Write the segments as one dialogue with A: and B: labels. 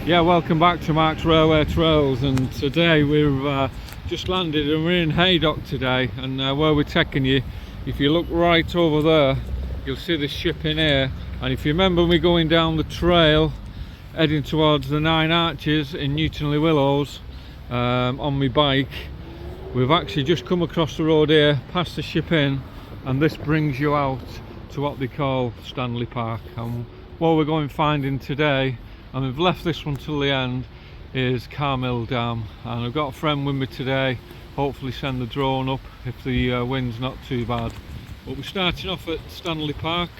A: Yeah, welcome back to Mark's Railway Trails, and today we've just landed and we're in Haydock today, and where we're taking you, if you look right over there, you'll see the ship in here. And if you remember me going down the trail heading towards the Nine Arches in Newton-le-Willows on my bike, we've actually just come across the road here, past the ship in, and this brings you out to what they call Stanley Park. And what we're going finding today, and we've left this one till the end, is Carr Dam. And I've got a friend with me today, hopefully send the drone up if the wind's not too bad. But we're starting off at Stanley Park,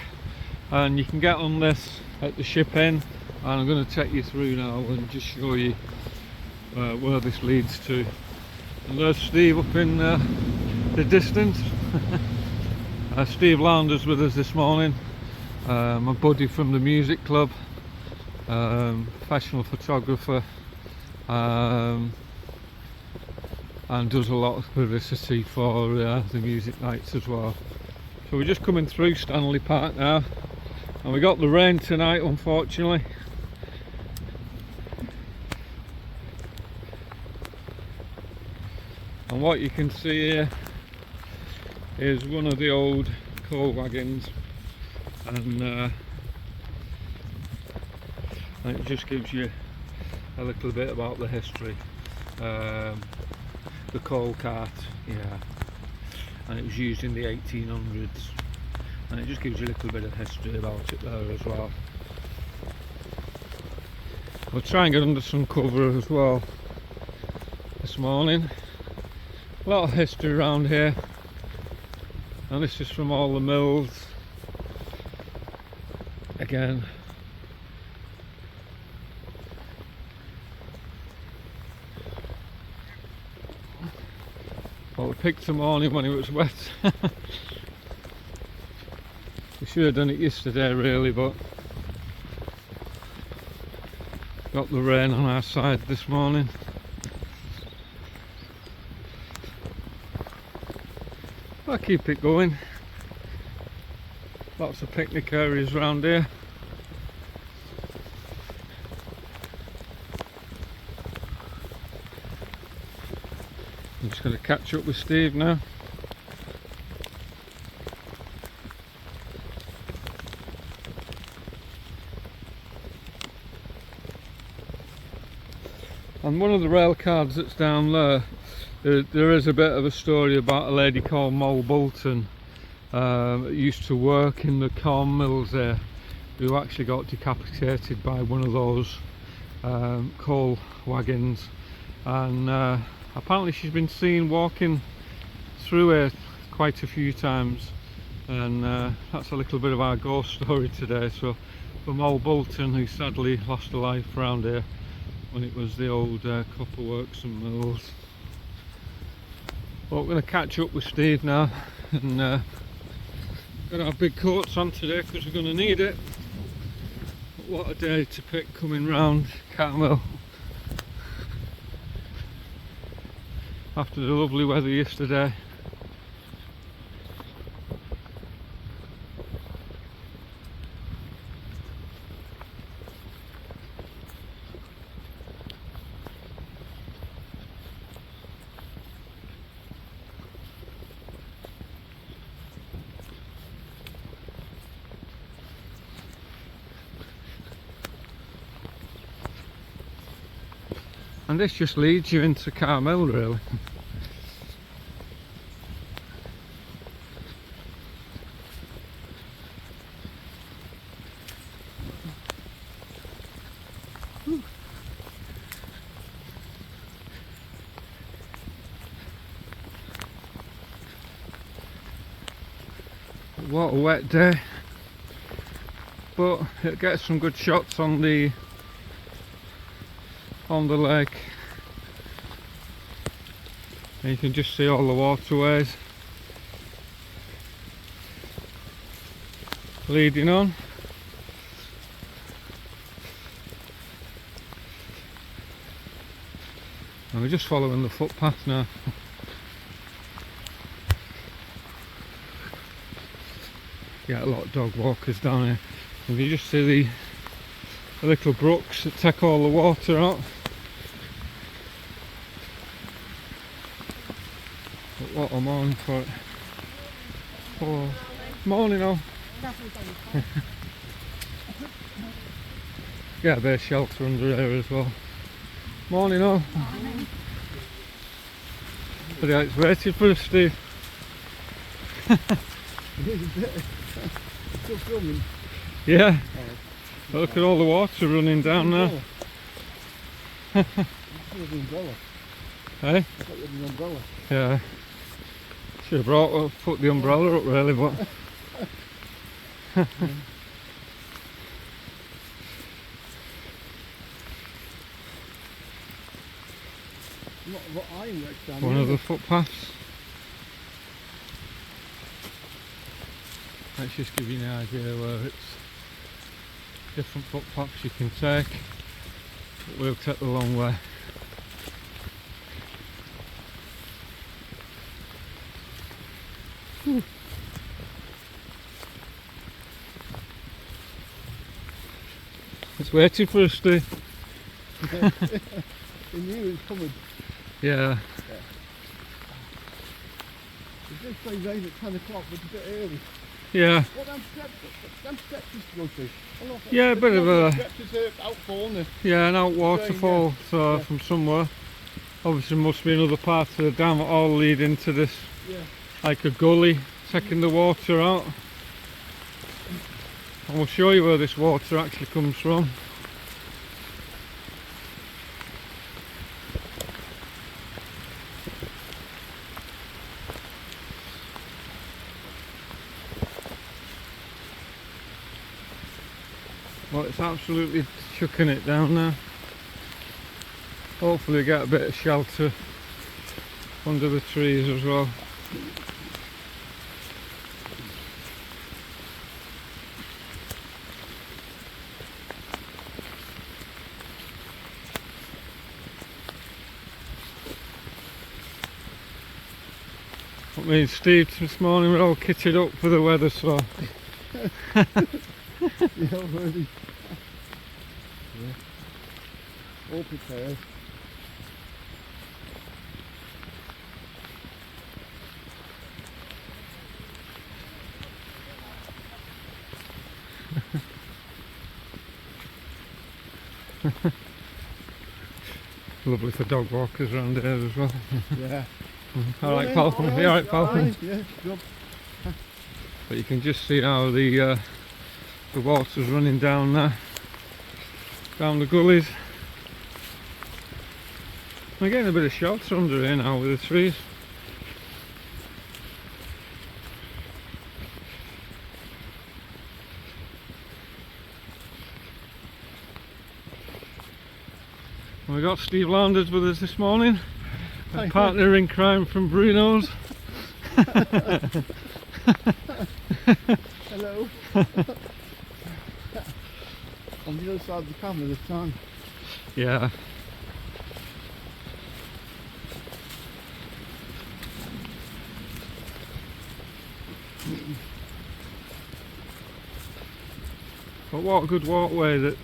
A: and you can get on this at the ship in, and I'm going to take you through now and just show you where this leads to. And there's Steve up in the distance. Steve Lowndes with us this morning, my buddy from the music club, professional photographer, and does a lot of publicity for the music nights as well. So we're just coming through Stanley Park now, and we got the rain tonight, unfortunately. And what you can see here is one of the old coal wagons, and it just gives you a little bit about the history. The coal cart, yeah, and it was used in the 1800s, and it just gives you a little bit of history about it there as well. We'll try and get under some cover as well this morning. A lot of history around here, and this is from all the mills again. Well, we picked the morning when it was wet. We should have done it yesterday really, but got the rain on our side this morning. I'll keep it going. Lots of picnic areas around here. I'm just going to catch up with Steve now. And one of the rail cards that's down there is a bit of a story about a lady called Moll Bolton, that used to work in the corn mills there, who actually got decapitated by one of those coal wagons, and apparently she's been seen walking through here quite a few times, and that's a little bit of our ghost story today. So for Moll Bolton, who sadly lost her life around here when it was the old copper works and mills. Well, we're going to catch up with Steve now, and got our big coats on today because we're going to need it. But what a day to pick coming round Carmel after the lovely weather yesterday. And this just leads you into Carmel really. What a wet day, but it gets some good shots on the lake, and you can just see all the waterways leading on. And we're just following the footpath now. Get a lot of dog walkers down here. If you just see little brooks that take all the water out. But what a morning for it. Oh, morning all. Get a bit of shelter under here as well. Morning all. But yeah, it's waiting for us, Steve.
B: Still filming.
A: Yeah. Look at all the water running down there.
B: The umbrella.
A: Hey?
B: I've got the umbrella.
A: Yeah. Should have put the umbrella up really, but
B: What ironworks down
A: one
B: here.
A: of the footpaths. Let's just give you an idea where it's different footpaths you can take, but we'll take the long way. It's waiting for us, Steve.
B: They knew it was coming.
A: Yeah.
B: It did say rain at 10 o'clock, but a bit early.
A: Yeah.
B: Well, them steps used to go through.
A: Yeah, a bit of a...
B: Steps is outfall, isn't it?
A: Yeah, an out waterfall,
B: Yeah.
A: so from somewhere. Obviously must be another part of the dam all lead into this,
B: Yeah.
A: like a gully, taking the water out. And we'll show you where this water actually comes from. Well, it's absolutely chucking it down now. Hopefully get a bit of shelter under the trees as well. What me and Steve this morning we're all kitted up for the weather, so
B: Yeah, already. Yeah. All prepared.
A: lovely for dog walkers around here as well.
B: Yeah.
A: Alright, pal. You alright, pal?
B: Yeah, good.
A: But you can just see how the water's running down there, down the gullies. We're getting a bit of shelter under here now with the trees. We got Steve Landers with us this morning, a partner in crime from Bruno's.
B: Hello. On the other side of the camera this time.
A: Yeah. But what a good walkway that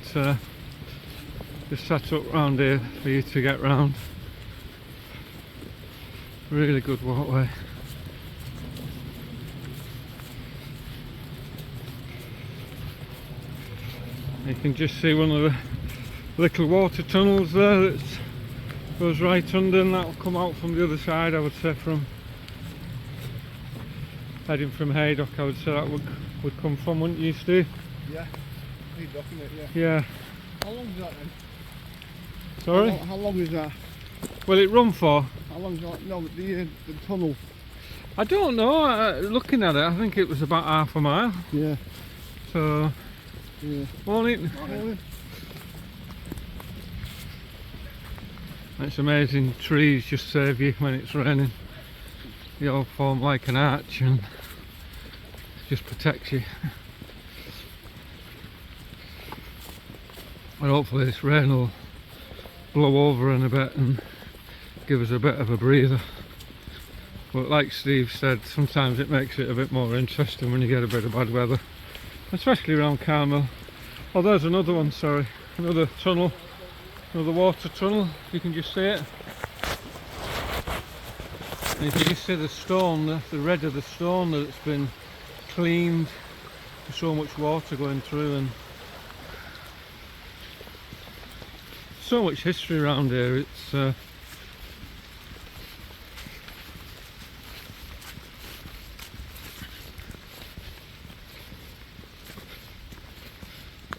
A: is set up round here for you to get round. Really good walkway. You can just see one of the little water tunnels there that goes right under, and that will come out from the other side, I would say, from heading from Haydock. I would say that would come from, wouldn't you, Steve?
B: Yeah. Haydock, isn't it? Yeah.
A: Yeah.
B: How long is that then?
A: Sorry?
B: How long is that?
A: Will it run for?
B: How long is that? No, the tunnel.
A: I don't know. Looking at it, I think it was about half a mile.
B: Yeah.
A: So,
B: Yeah.
A: morning.
B: Morning.
A: It's amazing. Trees just save you when it's raining. They all form like an arch and just protects you. And hopefully this rain will blow over in a bit and give us a bit of a breather. But like Steve said, sometimes it makes it a bit more interesting when you get a bit of bad weather, especially around Carmel. Oh, there's another one, sorry. Another tunnel, another water tunnel, you can just see it. And you can just see the stone, the red of the stone, that it's been cleaned. There's so much water going through, and so much history around here. It's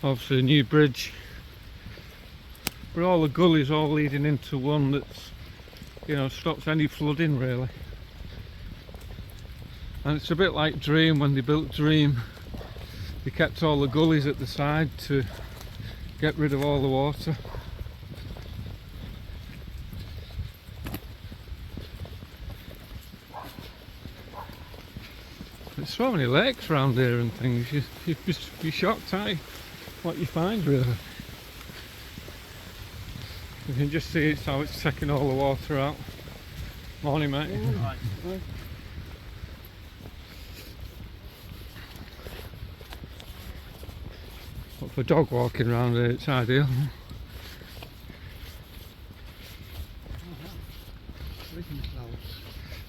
A: obviously a new bridge, but all the gullies all leading into one that's, you know, stops any flooding really. And it's a bit like Dream. When they built Dream, they kept all the gullies at the side to get rid of all the water. There's so many lakes around here and things. You'd just be shocked at what you find really. You can just see it's how it's taking all the water out. Morning, mate.
B: Right.
A: But for dog walking around here, it's ideal.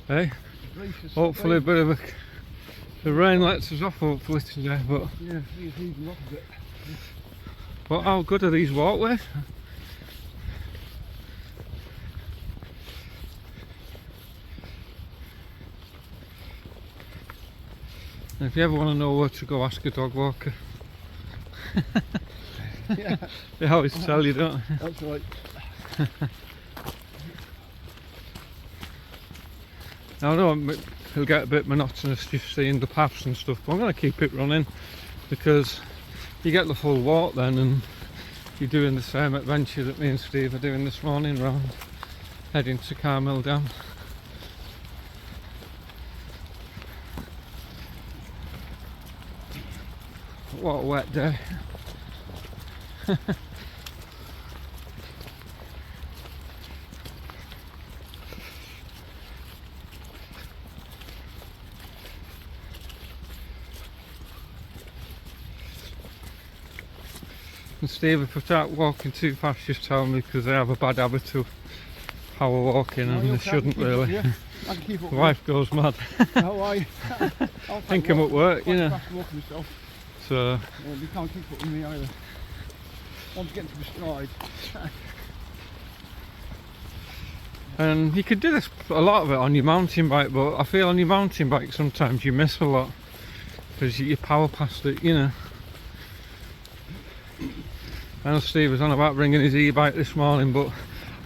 A: Hey, hopefully a bit of the rain lets us off hopefully today, but
B: yeah, he's even up a bit.
A: but how good are these walkways? And if you ever want to know where to go, ask a dog walker.
B: Yeah,
A: They always tell you, don't they?
B: that's right.
A: I know it'll get a bit monotonous just seeing the paths and stuff, but I'm going to keep it running because you get the full walk then, and you're doing the same adventure that me and Steve are doing this morning, round heading to Carmel Dam. What a wet day. And Steve, if I start walking too fast, just tell me, because I have a bad habit of power walking, and I shouldn't really.
B: I can keep up.
A: My wife goes mad.
B: How I
A: Think I'm at work, you know.
B: Myself.
A: So
B: Yeah, you can't keep up with me either. Once you get to the stride.
A: and you could do this, a lot of it on your mountain bike, but I feel on your mountain bike sometimes you miss a lot because you power past it, you know. I know Steve was on about bringing his e-bike this morning, but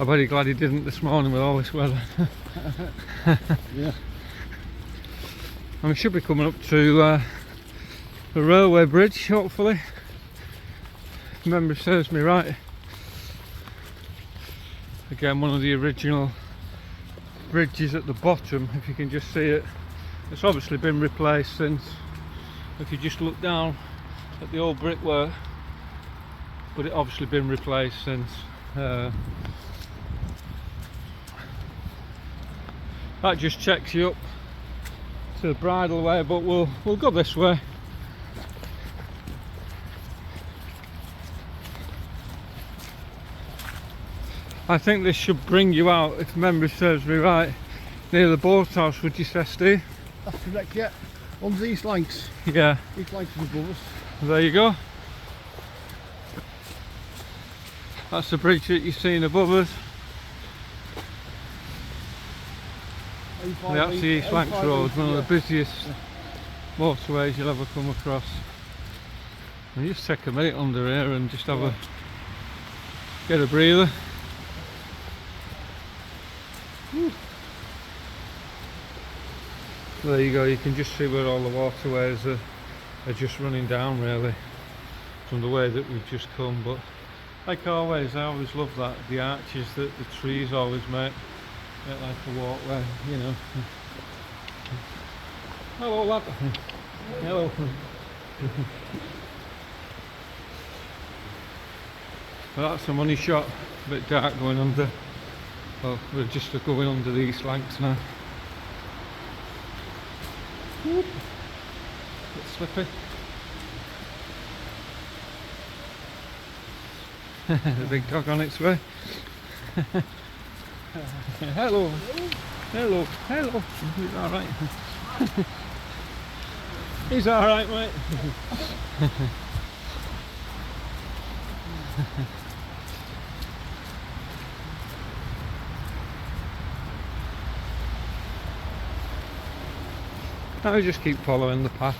A: I'm very glad he didn't this morning with all this weather.
B: Yeah.
A: And we should be coming up to the railway bridge, hopefully. If memory serves me right. Again, one of the original bridges at the bottom, if you can just see it. It's obviously been replaced since, if you just look down at the old brickwork, but it obviously been replaced since. That just checks you up to the bridleway, but we'll go this way. I think this should bring you out, if memory serves me right, near the boathouse, would you say, Steve?
B: That's correct, yeah. On these flanks.
A: Yeah.
B: These flanks is above us.
A: There you go. That's the bridge that you're seeing above us. That's the East Lancs Road, one of the busiest motorways you'll ever come across. And just take a minute under here and just have get a breather. There you go, you can just see where all the waterways are just running down really from the way that we've just come. But like always, I always love that, the arches that the trees always make like a walkway, you know. Hello lad. Hello. Well, that's a money shot, a bit dark going under. Well, we're just going under the East Lancs now. Whoop. Bit slippy. The big dog on its way. Hello. Hello. Hello. He's alright. He's alright, mate. Now we just keep following the path,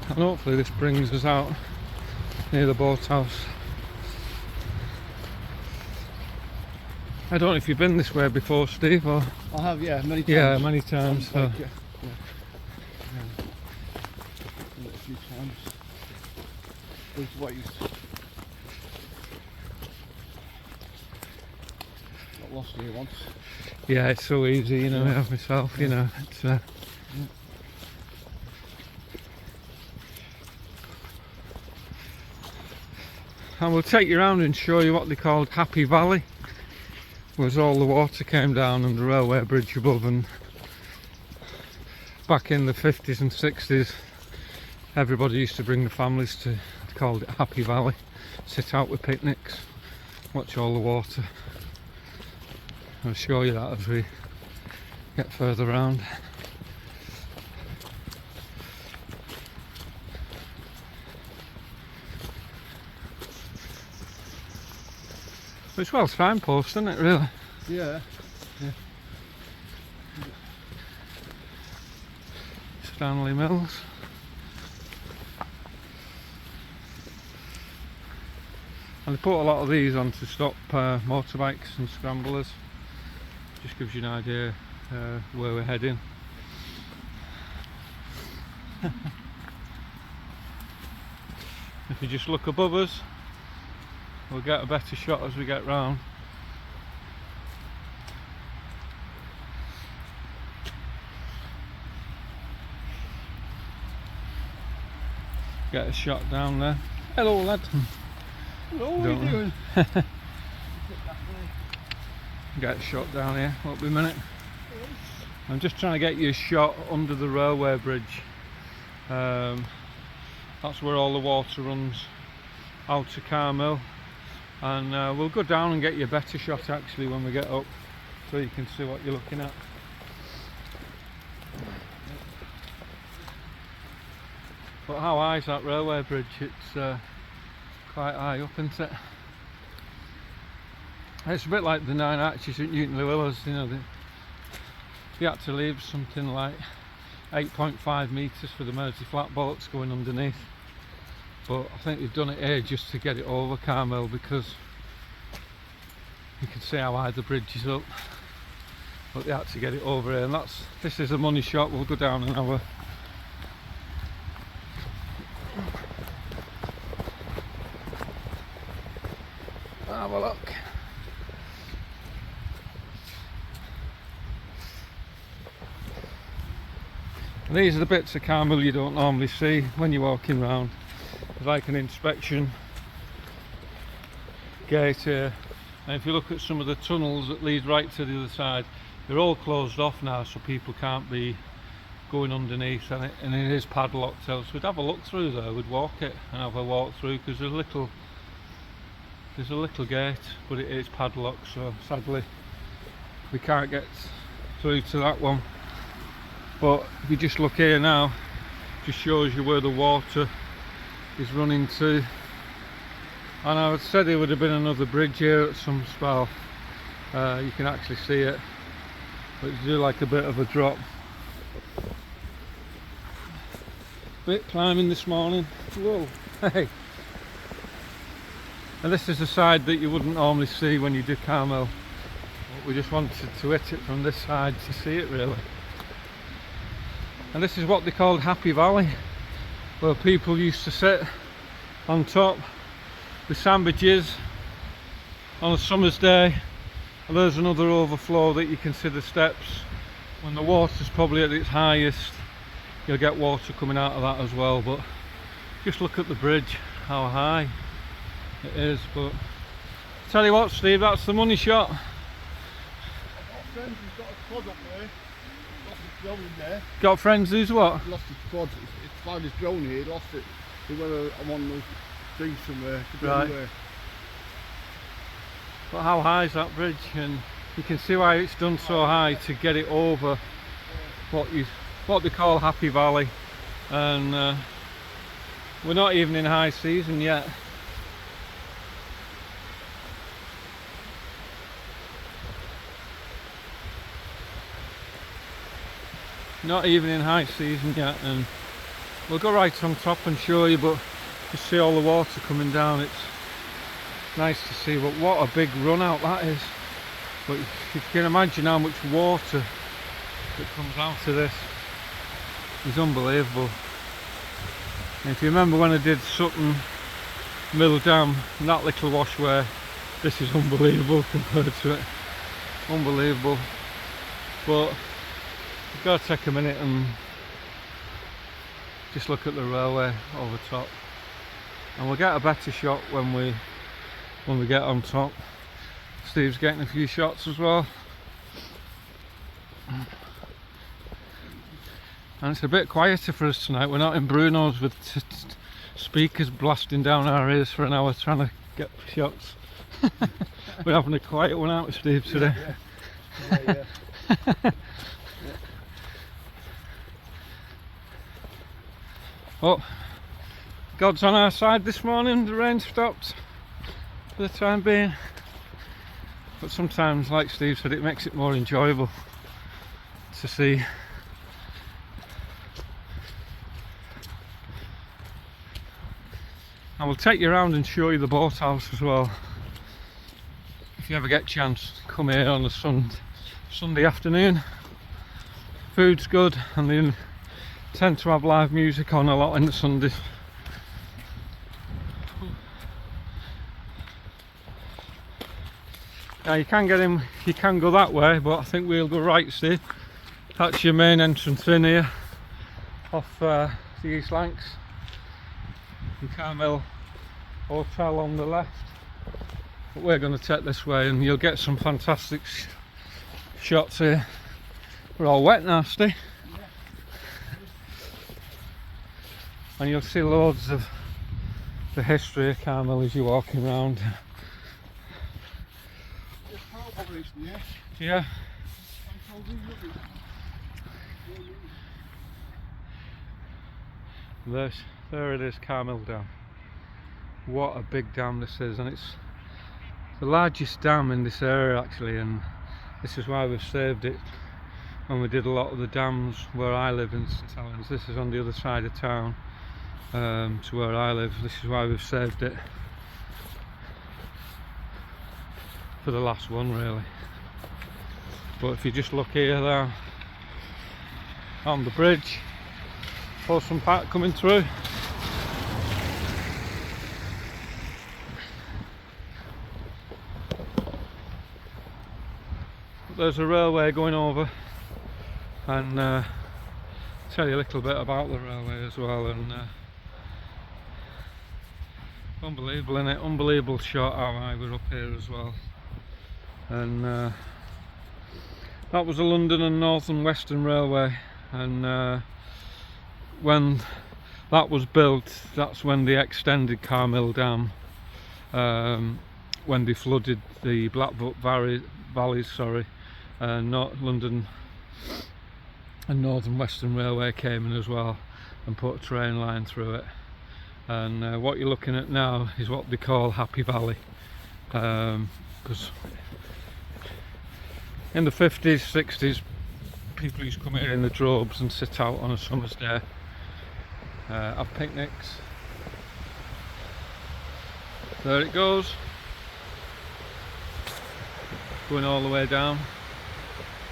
A: and hopefully this brings us out near the boathouse. I don't know if you've been this way before, Steve, or...
B: I have, yeah, many times.
A: Yeah, many times. So.
B: Yeah. Done it a few times. Both ways. Got lost here once.
A: Yeah, it's so easy, you know, I have myself, you know, it's... And we'll take you around and show you what they called Happy Valley, was all the water came down and the railway bridge above, and back in the 50s and 60s everybody used to bring the families to, they called it Happy Valley, sit out with picnics, watch all the water. I'll show you that as we get further around. It's well signposted, isn't it, really?
B: Yeah.
A: Stanley Mills. And they put a lot of these on to stop motorbikes and scramblers. Just gives you an idea where we're heading. If you just look above us, we'll get a better shot as we get round. Get a shot down there. Hello, lad.
B: Hello, what are you doing?
A: Get a shot down here. Won't be a minute. I'm just trying to get you a shot under the railway bridge. That's where all the water runs out to Carr, and we'll go down and get you a better shot actually when we get up, so you can see what you're looking at. But how high is that railway bridge? It's quite high up, isn't it? It's a bit like the 9 arches at Newton Lewis, you know. They had to leave something like 8.5 metres for the Mersey flat boats going underneath. But I think they've done it here just to get it over Carr, because you can see how high the bridge is up. But they had to get it over here, and this is a money shot. We'll go down and have a look. And these are the bits of Carr you don't normally see when you're walking around. There's like an inspection gate here, and if you look at some of the tunnels that lead right to the other side, they're all closed off now, so people can't be going underneath, and it is padlocked. So we'd have a look through there, we'd walk it and have a walk through, because there's a little gate, but it is padlocked, so sadly we can't get through to that one. But if you just look here now, it just shows you where the water is running to. And I would say there would have been another bridge here at some spell. You can actually see it, but it's do like a bit of a drop. Bit climbing this morning. Whoa, hey. And this is the side that you wouldn't normally see when you do Carr. But we just wanted to hit it from this side to see it really. And this is what they called Happy Valley, where people used to sit on top with sandwiches on a summer's day. And there's another overflow that you can see the steps. When the water's probably at its highest, you'll get water coming out of that as well. But just look at the bridge, how high it is. But tell you what, Steve, that's the money shot.
B: I've got friends who's got a quad up there. Lost his drone in there.
A: Got friends who's what?
B: Lost his quad. He's found his drone here, lost it. He went on those things somewhere.
A: Right. But how high is that bridge? And you can see why it's done so high, to get it over what they call Happy Valley. And we're not even in high season yet. Not even in high season yet, and we'll go right on top and show you, but you see all the water coming down. It's nice to see, but what a big run out that is. But if you can imagine how much water that comes out of this, is unbelievable. And if you remember when I did Sutton Mill Dam, that little washway, this is unbelievable compared to it. Unbelievable. But you've got to take a minute and just look at the railway over top, and we'll get a better shot when we get on top. Steve's getting a few shots as well, and it's a bit quieter for us tonight. We're not in Bruno's with speakers blasting down our ears for an hour trying to get shots. We're having a quiet one out with Steve today.
B: Yeah.
A: Oh, God's on our side this morning. The rain stopped for the time being, but sometimes, like Steve said, it makes it more enjoyable to see. I will take you around and show you the boathouse as well. If you ever get a chance, come here on a Sunday afternoon. Food's good, and they tend to have live music on a lot on the Sundays. Now you can get in, you can go that way, but I think we'll go right, Steve. That's your main entrance in here, off the East Lancs. The Carmel Hotel on the left. But we're going to take this way, and you'll get some fantastic shots here. We're all wet now, Steve. And you'll see loads of the history of Carmel as you're walking around. Yeah. There it is, Carmel Dam. What a big dam this is, and it's the largest dam in this area actually, and this is why we've saved it. When we did a lot of the dams where I live in St Helens, this is on the other side of town. To where I live, this is why we've saved it for the last one really. But if you just look here there on the bridge, Folsom Park coming through. There's a railway going over, and tell you a little bit about the railway as well. And unbelievable, isn't it? Unbelievable shot how high we're up here as well. And that was the London and Northern Western Railway, and when that was built, that's when they extended Carmel Dam, when they flooded the Blackfoot valleys, sorry. Not London and Northern Western Railway came in as well and put a train line through it. And what you're looking at now is what they call Happy Valley, because in the 50s, 60s, people used to come here in the droves and sit out on a summer's day, have picnics. There it goes, going all the way down.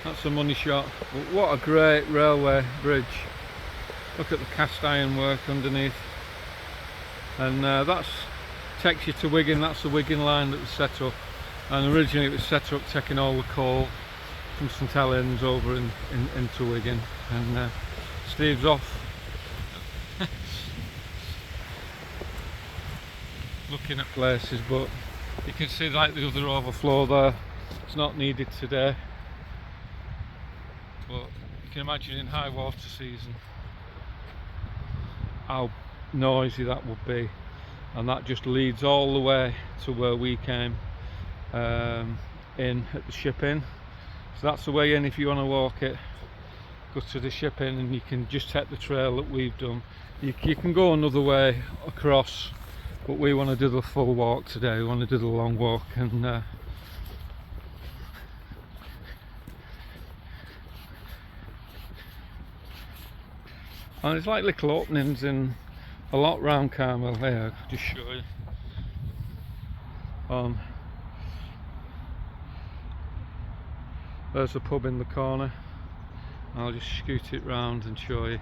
A: That's a money shot. But what a great railway bridge. Look at the cast iron work underneath. And that takes you to Wigan. That's the Wigan line that was set up, and originally it was set up taking all the coal from St Helens over into Wigan. And Steve's off looking at places, but you can see like the other overflow there, it's not needed today, but you can imagine in high water season how noisy that would be. And that just leads all the way to where we came, in at the ship in. So that's the way in if you want to walk it. Go to the ship in and you can just take the trail that we've done. You can go another way across, but we want to do the full walk today. We want to do the long walk, and there's like little openings in a lot round Carmel here. I'll just show you. There's a pub in the corner. I'll just scoot it round and show you.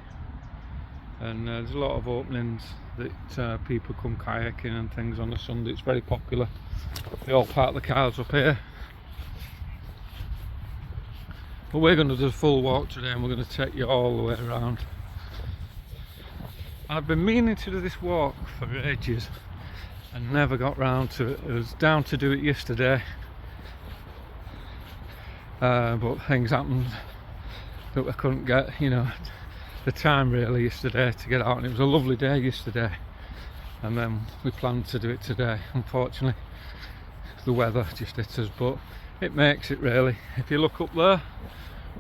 A: And there's a lot of openings that people come kayaking and things on a Sunday. It's very popular. They all park the cars up here. But we're going to do a full walk today, and we're going to take you all the way around. I've been meaning to do this walk for ages and never got round to it. I was down to do it yesterday, but things happened that I couldn't get, you know, the time really yesterday to get out, and it was a lovely day yesterday, and then we planned to do it today. Unfortunately the weather just hit us, but it makes it really. If you look up there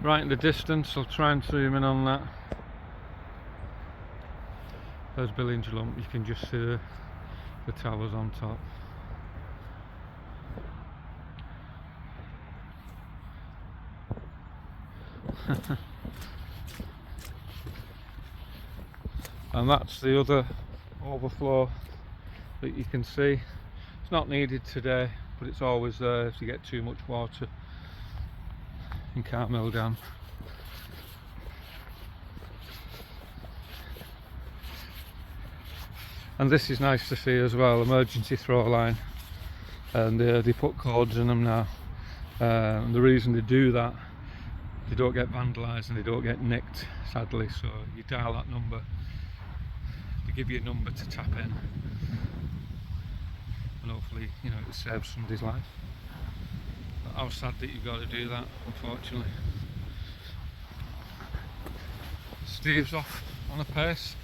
A: right in the distance, I'll try and zoom in on that. There's Billinger Lump. You can just see the towers on top. And that's the other overflow that you can see. It's not needed today, but it's always there if you get too much water in Carmel Dam. And this is nice to see as well, emergency throw line, and they put codes in them now. And the reason they do that, they don't get vandalised and they don't get nicked, sadly. So you dial that number, they give you a number to tap in, and hopefully, you know, it saves somebody's life. But how sad that you've got to do that, unfortunately. Steve's off on a pace.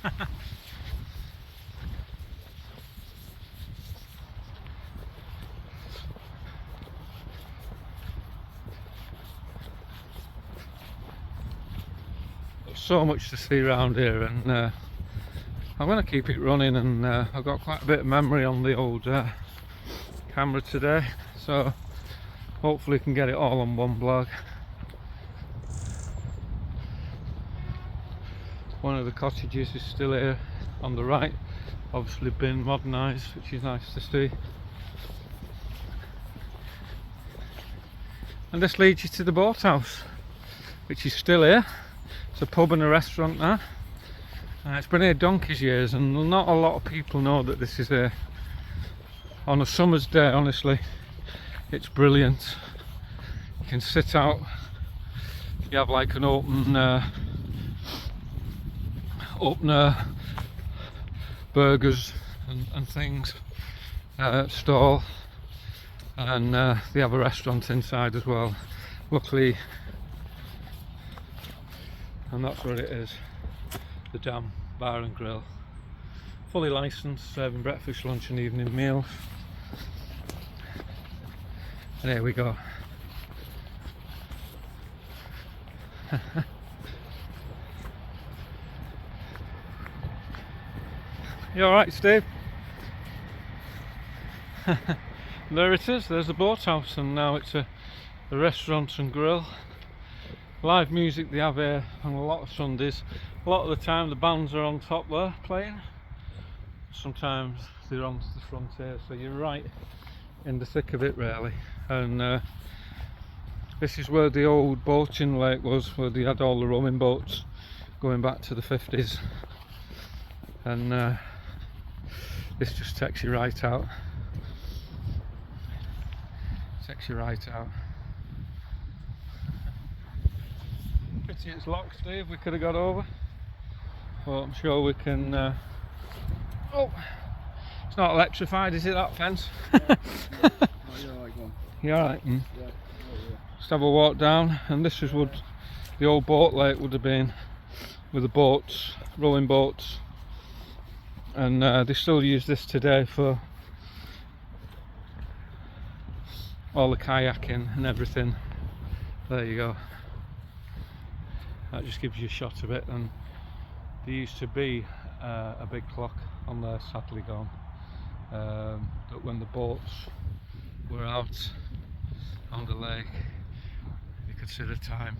A: So much to see around here, and I'm going to keep it running, and I've got quite a bit of memory on the old camera today, so hopefully I can get it all on one blog. One of the cottages is still here on the right, obviously been modernised, which is nice to see. And this leads you to the boathouse, which is still here. It's a pub and a restaurant now. It's been here donkey's years, and not a lot of people know that this is here. On a summer's day, honestly, it's brilliant. You can sit out, you have like an open burgers and things stall, and they have a restaurant inside as well, luckily. And that's what it is, the Dam Bar and Grill. Fully licensed, serving breakfast, lunch and evening meals. And here we go. You alright, Steve? There it is, there's the boathouse, and now it's a restaurant and grill. Live music they have here on a lot of Sundays. A lot of the time the bands are on top there playing. Sometimes they're on the front here, so you're right in the thick of it really. And this is where the old boating lake was, where they had all the rowing boats going back to the 50s. And this just takes you right out. Takes you right out. Pity it's locked, Steve. We could have got over, but I'm sure we can. Oh, it's not electrified, is it, that fence?
B: No, you're alright, go on.
A: You alright?
B: Yeah.
A: Just have a walk down, and this is what the old boat lake would have been, with the boats, rowing boats, and they still use this today for all the kayaking and everything. There you go. That just gives you a shot of it. And there used to be a big clock on there, sadly gone, that when the boats were out on the lake you could see the time.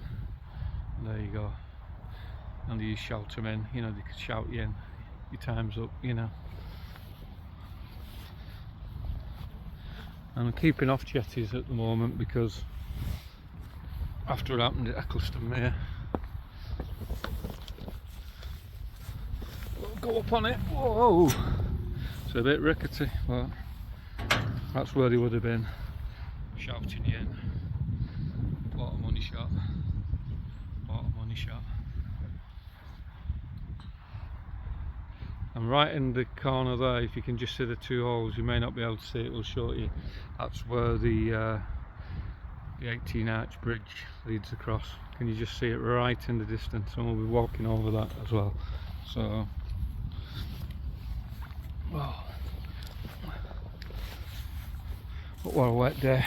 A: And there you go. And you shout them in, you know, they could shout you in, your time's up, you know. And I'm keeping off jetties at the moment because after what happened at Eccleston, go up on it. Whoa! It's a bit rickety, but that's where he would have been shouting you in. What a money shot. What a money shot. And right in the corner there, if you can just see the two holes, you may not be able to see it, we'll show you. That's where the 18 arch bridge leads across. Can you just see it right in the distance? And we'll be walking over that as well. So, oh, what a wet day.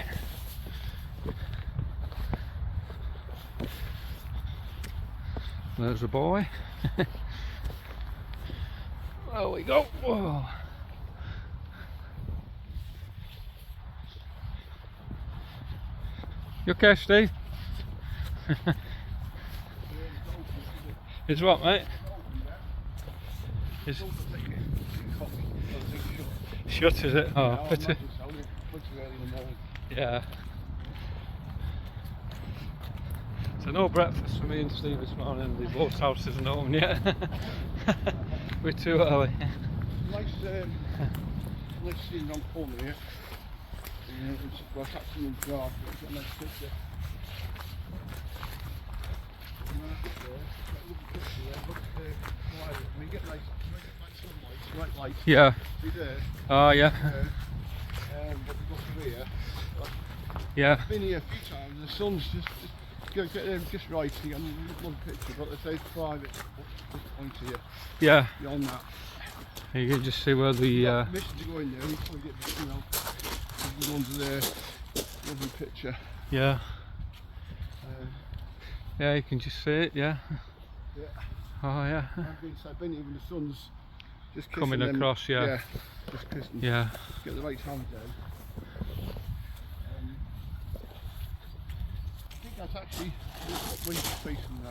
A: There's a boy. There we go. Whoa. You okay, Steve? It's what, mate? It's shut, is it? Oh, pity. Yeah. So no breakfast for me and Steve this morning. The boat's house isn't open yet. We're too early.
B: Nice scene on corner here. Well, that's in the garden. It's got a nice picture. We get nice sunlight, bright light.
A: Yeah.
B: See there?
A: Oh, yeah.
B: But we go through here.
A: Yeah.
B: I've been here a few times. The sun's get there just right. You get one picture, but they say private. Just point here.
A: Yeah.
B: Beyond that.
A: You can just see where the
B: permission to go in there. You probably get, you know, the ones there. Lovely picture.
A: yeah. Yeah, you can just see it. Yeah.
B: Yeah.
A: Oh, yeah.
B: I've been here when the sun's just kissing
A: Coming
B: them.
A: across, yeah.
B: Yeah. Just kissing.
A: Yeah.
B: Get the right hand down. I think that's actually when you're facing now.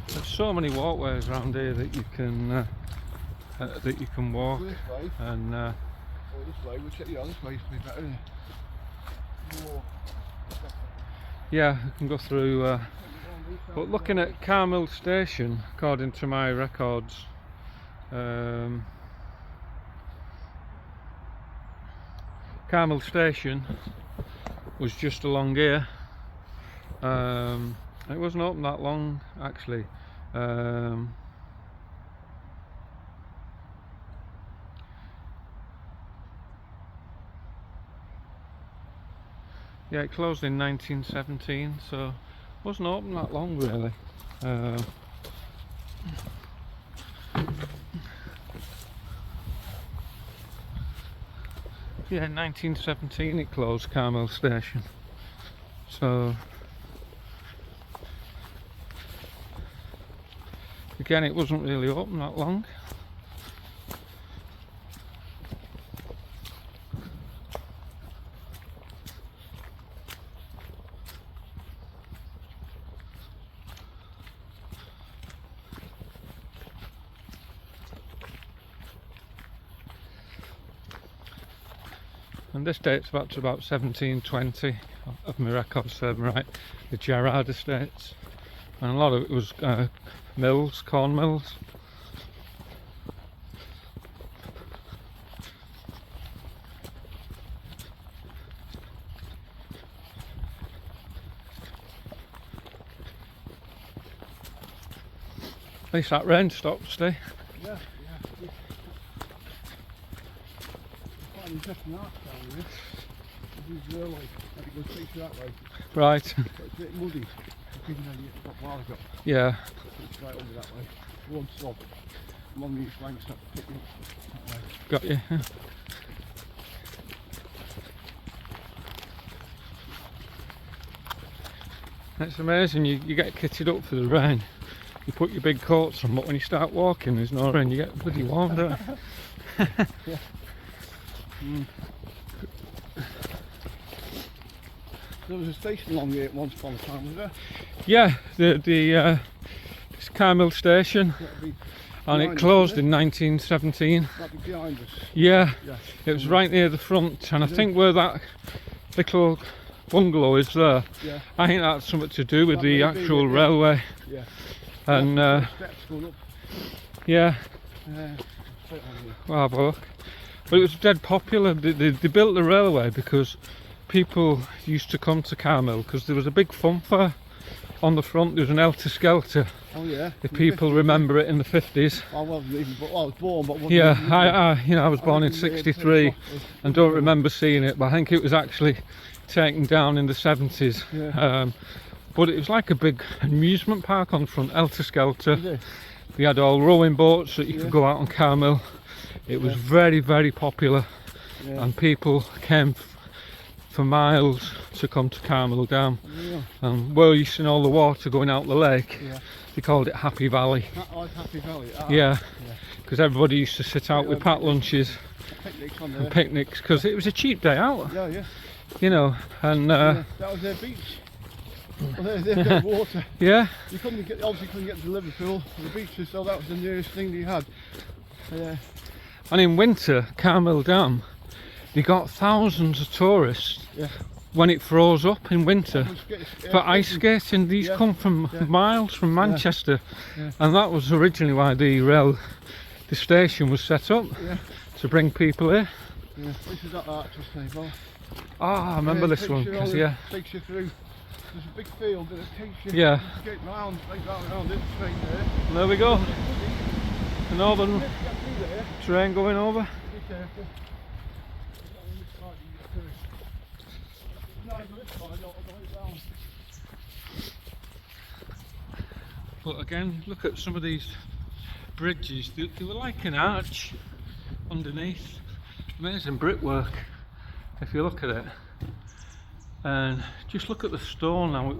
A: There's so many walkways around here that you can walk.
B: Go this way.
A: And
B: Or this way. We'll check the other way. It's better. Isn't it? More.
A: yeah, you can go through. But looking at Carmel Station, according to my records, Carmel Station was just along here. It wasn't open that long, actually. Yeah, it closed in 1917, so it wasn't open that long, really. Yeah, in 1917 it closed, Carmel Station. So again, it wasn't really open that long. And this dates back to about 1720, of my records serve me right, the Gerrard estates. And a lot of it was mills, corn mills. At least that rain stopped, Steve.
B: Yeah. Quite an interesting arch down here. This is like, I think we'll take that way.
A: Right.
B: So it's a bit muddy. I think I get a while ago.
A: Yeah.
B: It's right over that way. One stop. Along these flanks, stop picking that way.
A: Got you. It's amazing, you get kitted up for the rain. You put your big coats on, but when you start walking there's no rain, you get bloody warm, don't you?
B: Yeah. There was a station along here at once upon a time, was there?
A: Yeah, it's Carmill Station,
B: That'd be
A: and it
B: behind us,
A: closed
B: wouldn't
A: in 1917.
B: That'd be behind us.
A: Yeah,
B: Yeah.
A: it was right near the front, and I think where that little bungalow is there,
B: Yeah.
A: I think that's something to do with
B: That
A: the
B: may be,
A: actual
B: yeah.
A: railway.
B: Yeah.
A: And
B: Steps going up.
A: yeah,
B: Straight on here.
A: well, have a look. But it was dead popular. They built the railway because people used to come to Carmill because there was a big fun fair on the front. There was an Helter Skelter,
B: Oh yeah.
A: if people remember it, in the 50s.
B: I wasn't even, well, I was born, but wasn't
A: Yeah,
B: even-
A: I was born in
B: didn't really
A: '63
B: play
A: and don't remember seeing it, but I think it was actually taken down in the 70s.
B: Yeah.
A: But it was like a big amusement park on the front, Helter Skelter.
B: Is it?
A: We had all rowing boats that you
B: Yeah.
A: could go out on Carmill. It was
B: Yeah.
A: very, very popular,
B: Yeah.
A: and people came for miles to come to Carmill Dam.
B: Yeah.
A: And where you seen all the water going out the lake,
B: Yeah.
A: they called it Happy Valley.
B: That like Happy Valley.
A: Yeah,
B: Yeah.
A: because everybody used to sit out
B: Yeah,
A: with packed lunches
B: Picnics on
A: and
B: there.
A: picnics, because it was a cheap day out,
B: Yeah, yeah.
A: you know. And
B: Yeah. That was their beach. Well, their water.
A: yeah,
B: You obviously couldn't get to Liverpool, the beaches, so that was the nearest thing they had. Yeah.
A: and in winter, Carmill Dam, they got thousands of tourists
B: Yeah.
A: when it froze up in winter.
B: Yeah,
A: For ice skating, these
B: Yeah.
A: come from
B: Yeah.
A: miles from Manchester,
B: Yeah.
A: and that was originally why the station was set up,
B: Yeah.
A: to bring people here.
B: Yeah. This is that arch just now, well.
A: Ah, I remember this one,
B: Takes you
A: 'cause,
B: on,
A: yeah,
B: takes you through. There's a big field and it takes you.
A: Yeah.
B: Straight round, round it, straight there.
A: there we go, the northern
B: Get through there.
A: train going over.
B: Be careful. On this side you get through. No, on this side, I'll go it round.
A: But again, look at some of these bridges. They were like an arch underneath. Amazing brickwork, if you look at it. And just look at the stone, how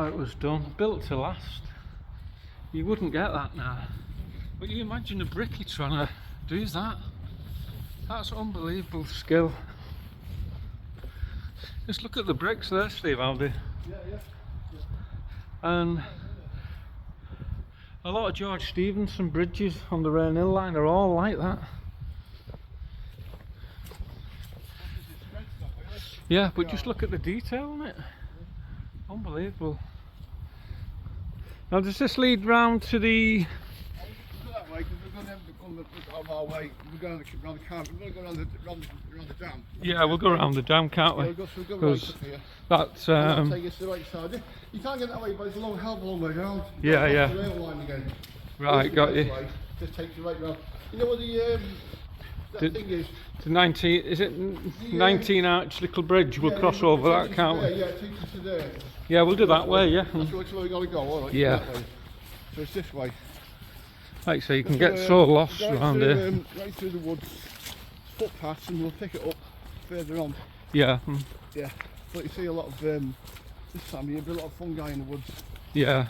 A: it was done, built to last. You wouldn't get that now. But you imagine a brickie trying to do that. That's unbelievable skill. Just look at the bricks there, Steve, how they,
B: Yeah, yeah.
A: and a lot of George Stephenson bridges on the Rainhill line are all like that. Yeah, but just look at the detail on it. Unbelievable. Now, does this lead round to the...
B: Go that way because we're going to have on our way. We're going around the camp. We're going to go around the dam.
A: Yeah, we'll go around the dam, can't
B: Yeah,
A: we?
B: we'll go right
A: Because
B: up here.
A: that's...
B: I'll take us to the right side. You can't get that way, but it's a long, hell of a long way round.
A: Yeah,
B: You've got
A: yeah.
B: the rail line again.
A: Right, got you.
B: Way, just takes you right round. You know what that thing is?
A: The 19... Is it 19 arch little bridge? We'll cross over that, can't we?
B: Yeah, it takes us to there.
A: Yeah, we'll do that way, yeah.
B: That's which way we got to go, alright?
A: Yeah.
B: That way. So it's this way.
A: Like so you can
B: So,
A: get so lost
B: right
A: around
B: through,
A: here.
B: Right through the woods, footpaths, and we'll pick it up further on.
A: Yeah,
B: Yeah, but you see a lot of this time of year, there'll be a lot of fungi in the woods.
A: yeah.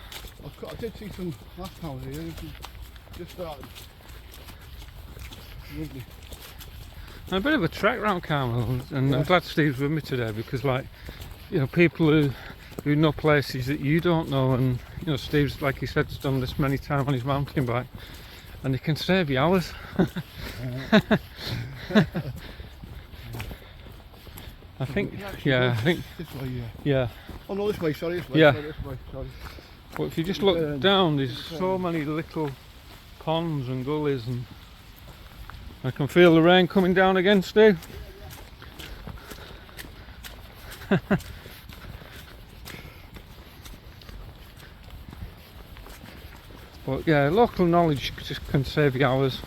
B: I did see some last time here. Just started. Lovely.
A: And a bit of a trek round Carmill, and
B: Yeah.
A: I'm glad Steve's with me today because, like, you know, people who know places that you don't know, and you know, Steve's, like he said, has done this many times on his mountain bike, and he can save you hours. I think, yeah, I think,
B: This way, yeah.
A: yeah.
B: Oh no, this way, sorry, this way.
A: Yeah.
B: Sorry, this way, sorry.
A: But if you just look down, there's so many little ponds and gullies, and I can feel the rain coming down again, Steve. But yeah, local knowledge just can save you hours.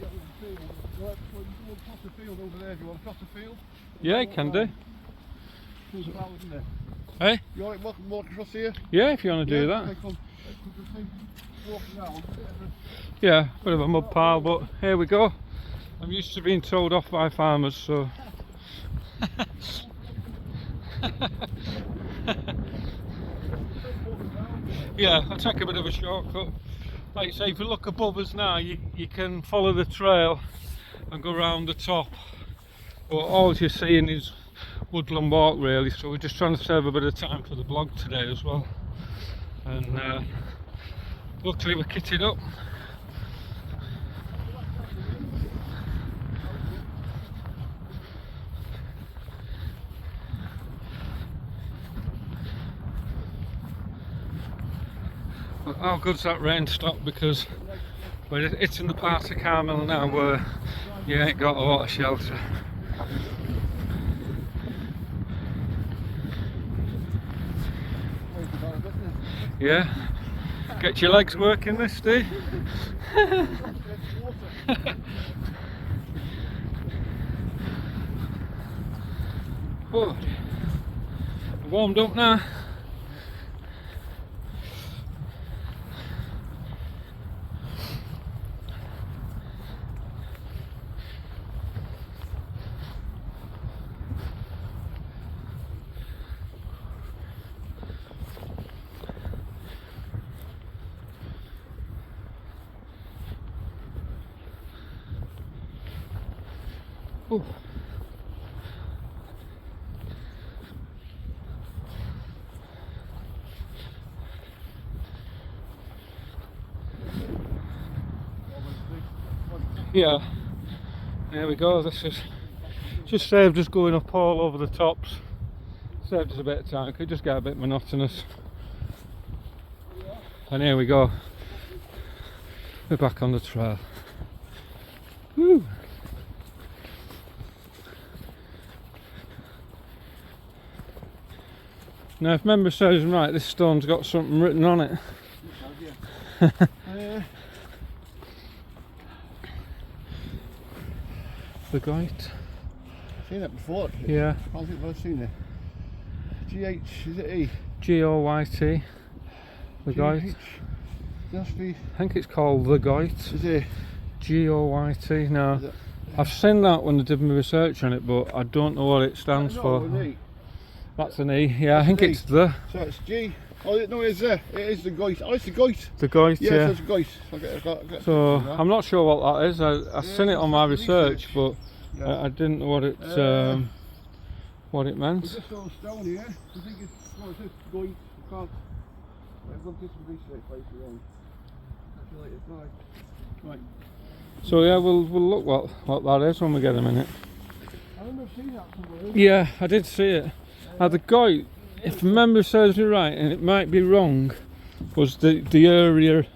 B: Across the field over there, if you want across the field.
A: Yeah, you can do.
B: There's a pile, isn't there?
A: Hey?
B: You want to walk across here?
A: Yeah, if you want to do that.
B: Okay, come. Walk around.
A: Yeah, bit of a mud pile, but here we go. I'm used to being told off by farmers, so. Yeah, I'll take a bit of a shortcut. Like you say, if you look above us now, you can follow the trail and go round the top. But all you're seeing is woodland walk really, so we're just trying to save a bit of time for the vlog today as well. And luckily we're kitted up. But how good's that rain stopped, because it's in the part of Carmel now where you ain't got a lot of shelter. Yeah, get your legs working this, Steve. Oh, warmed up now. Ooh. Yeah, there we go. This is just saved us going up all over the tops. Saved us a bit of time, could just get a bit monotonous. And here we go. We're back on the trail. Woo! Now, if memory serves me right, this stone's got something written on it. The Goyt.
B: I've seen it before.
A: Yeah.
B: I don't think I've seen it. GH, is it E?
A: G-O-Y-T. The Goyt.
B: Must be.
A: I think it's called The Goyt.
B: Is it?
A: G-O-Y-T. No. I've seen that when I did my research on it, but I don't know what it stands for. That's an E. Yeah, I think it's the.
B: So it's G. Oh no, it's there. It is the Goyt. Oh, it's the Goyt.
A: The Goyt,
B: yeah.
A: Yeah,
B: So it's Goyt.
A: So I'm not sure what that is. I've seen it on my research, but I didn't know what it meant.
B: It's just on stone here. I think it's Goyt. I can't. I've got this research later on. I feel like it's right. Right.
A: So yeah, we'll look what that is when we get a minute.
B: I remember seeing that somewhere.
A: Yeah, I did see it. Now the Goyt, if memory serves me right, and it might be wrong, was the area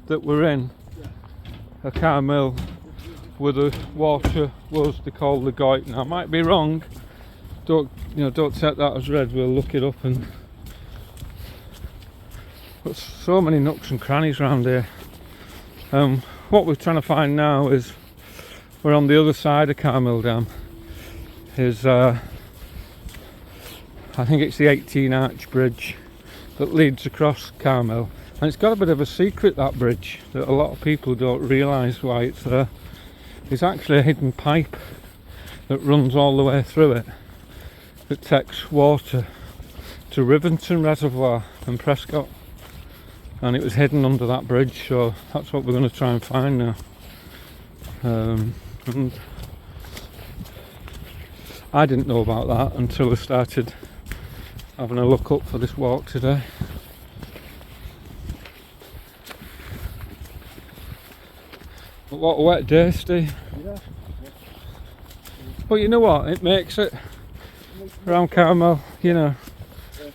A: that we're in, a Carmel, where the water was called the Goyt. Now I might be wrong. Don't take that as read. We'll look it up. And got so many nooks and crannies around here. What we're trying to find now is we're on the other side of Carmel Dam. I think it's the 18 arch bridge that leads across Carmel, and it's got a bit of a secret, that bridge, that a lot of people don't realise why it's there. It's actually a hidden pipe that runs all the way through it that takes water to Rivington Reservoir and Prescott, and it was hidden under that bridge, so that's what we're going to try and find now. And I didn't know about that until I started having a look up for this walk today. But what a wet day, Steve.
B: Yeah.
A: But you know what, it makes it around Carmel, you know.
B: Yeah.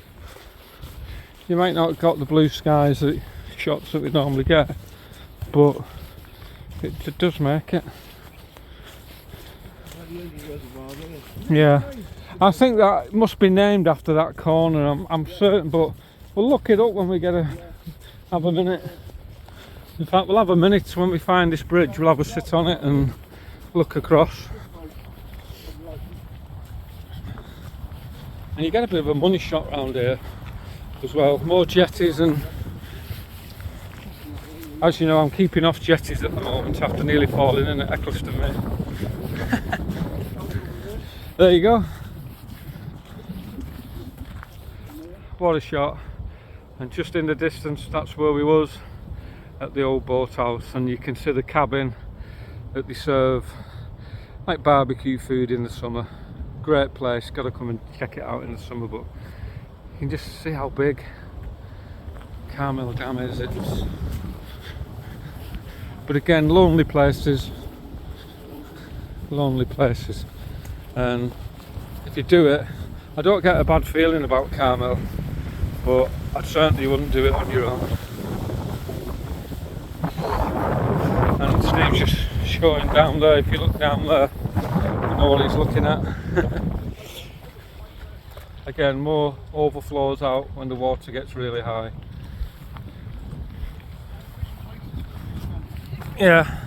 A: You might not have got the blue skies shots that we normally get, but it does make it. Yeah, I think that must be named after that corner. I'm certain, but we'll look it up when we have a minute. In fact, we'll have a minute when we find this bridge, we'll have a sit on it and look across. And you get a bit of a money shot round here as well. More jetties, and as you know, I'm keeping off jetties at the moment after nearly falling in at Eccleston. There you go. What a shot. And just in the distance, that's where we was at the old boathouse, and you can see the cabin that they serve like barbecue food in the summer. Great place, got to come and check it out in the summer, but you can just see how big Carmel Dam is. But again, lonely places, and if you do it, I don't get a bad feeling about Carmel, but I certainly wouldn't do it on your own. And Steve's just showing down there. If you look down there, you know what he's looking at. Again, more overflows out when the water gets really high. Yeah.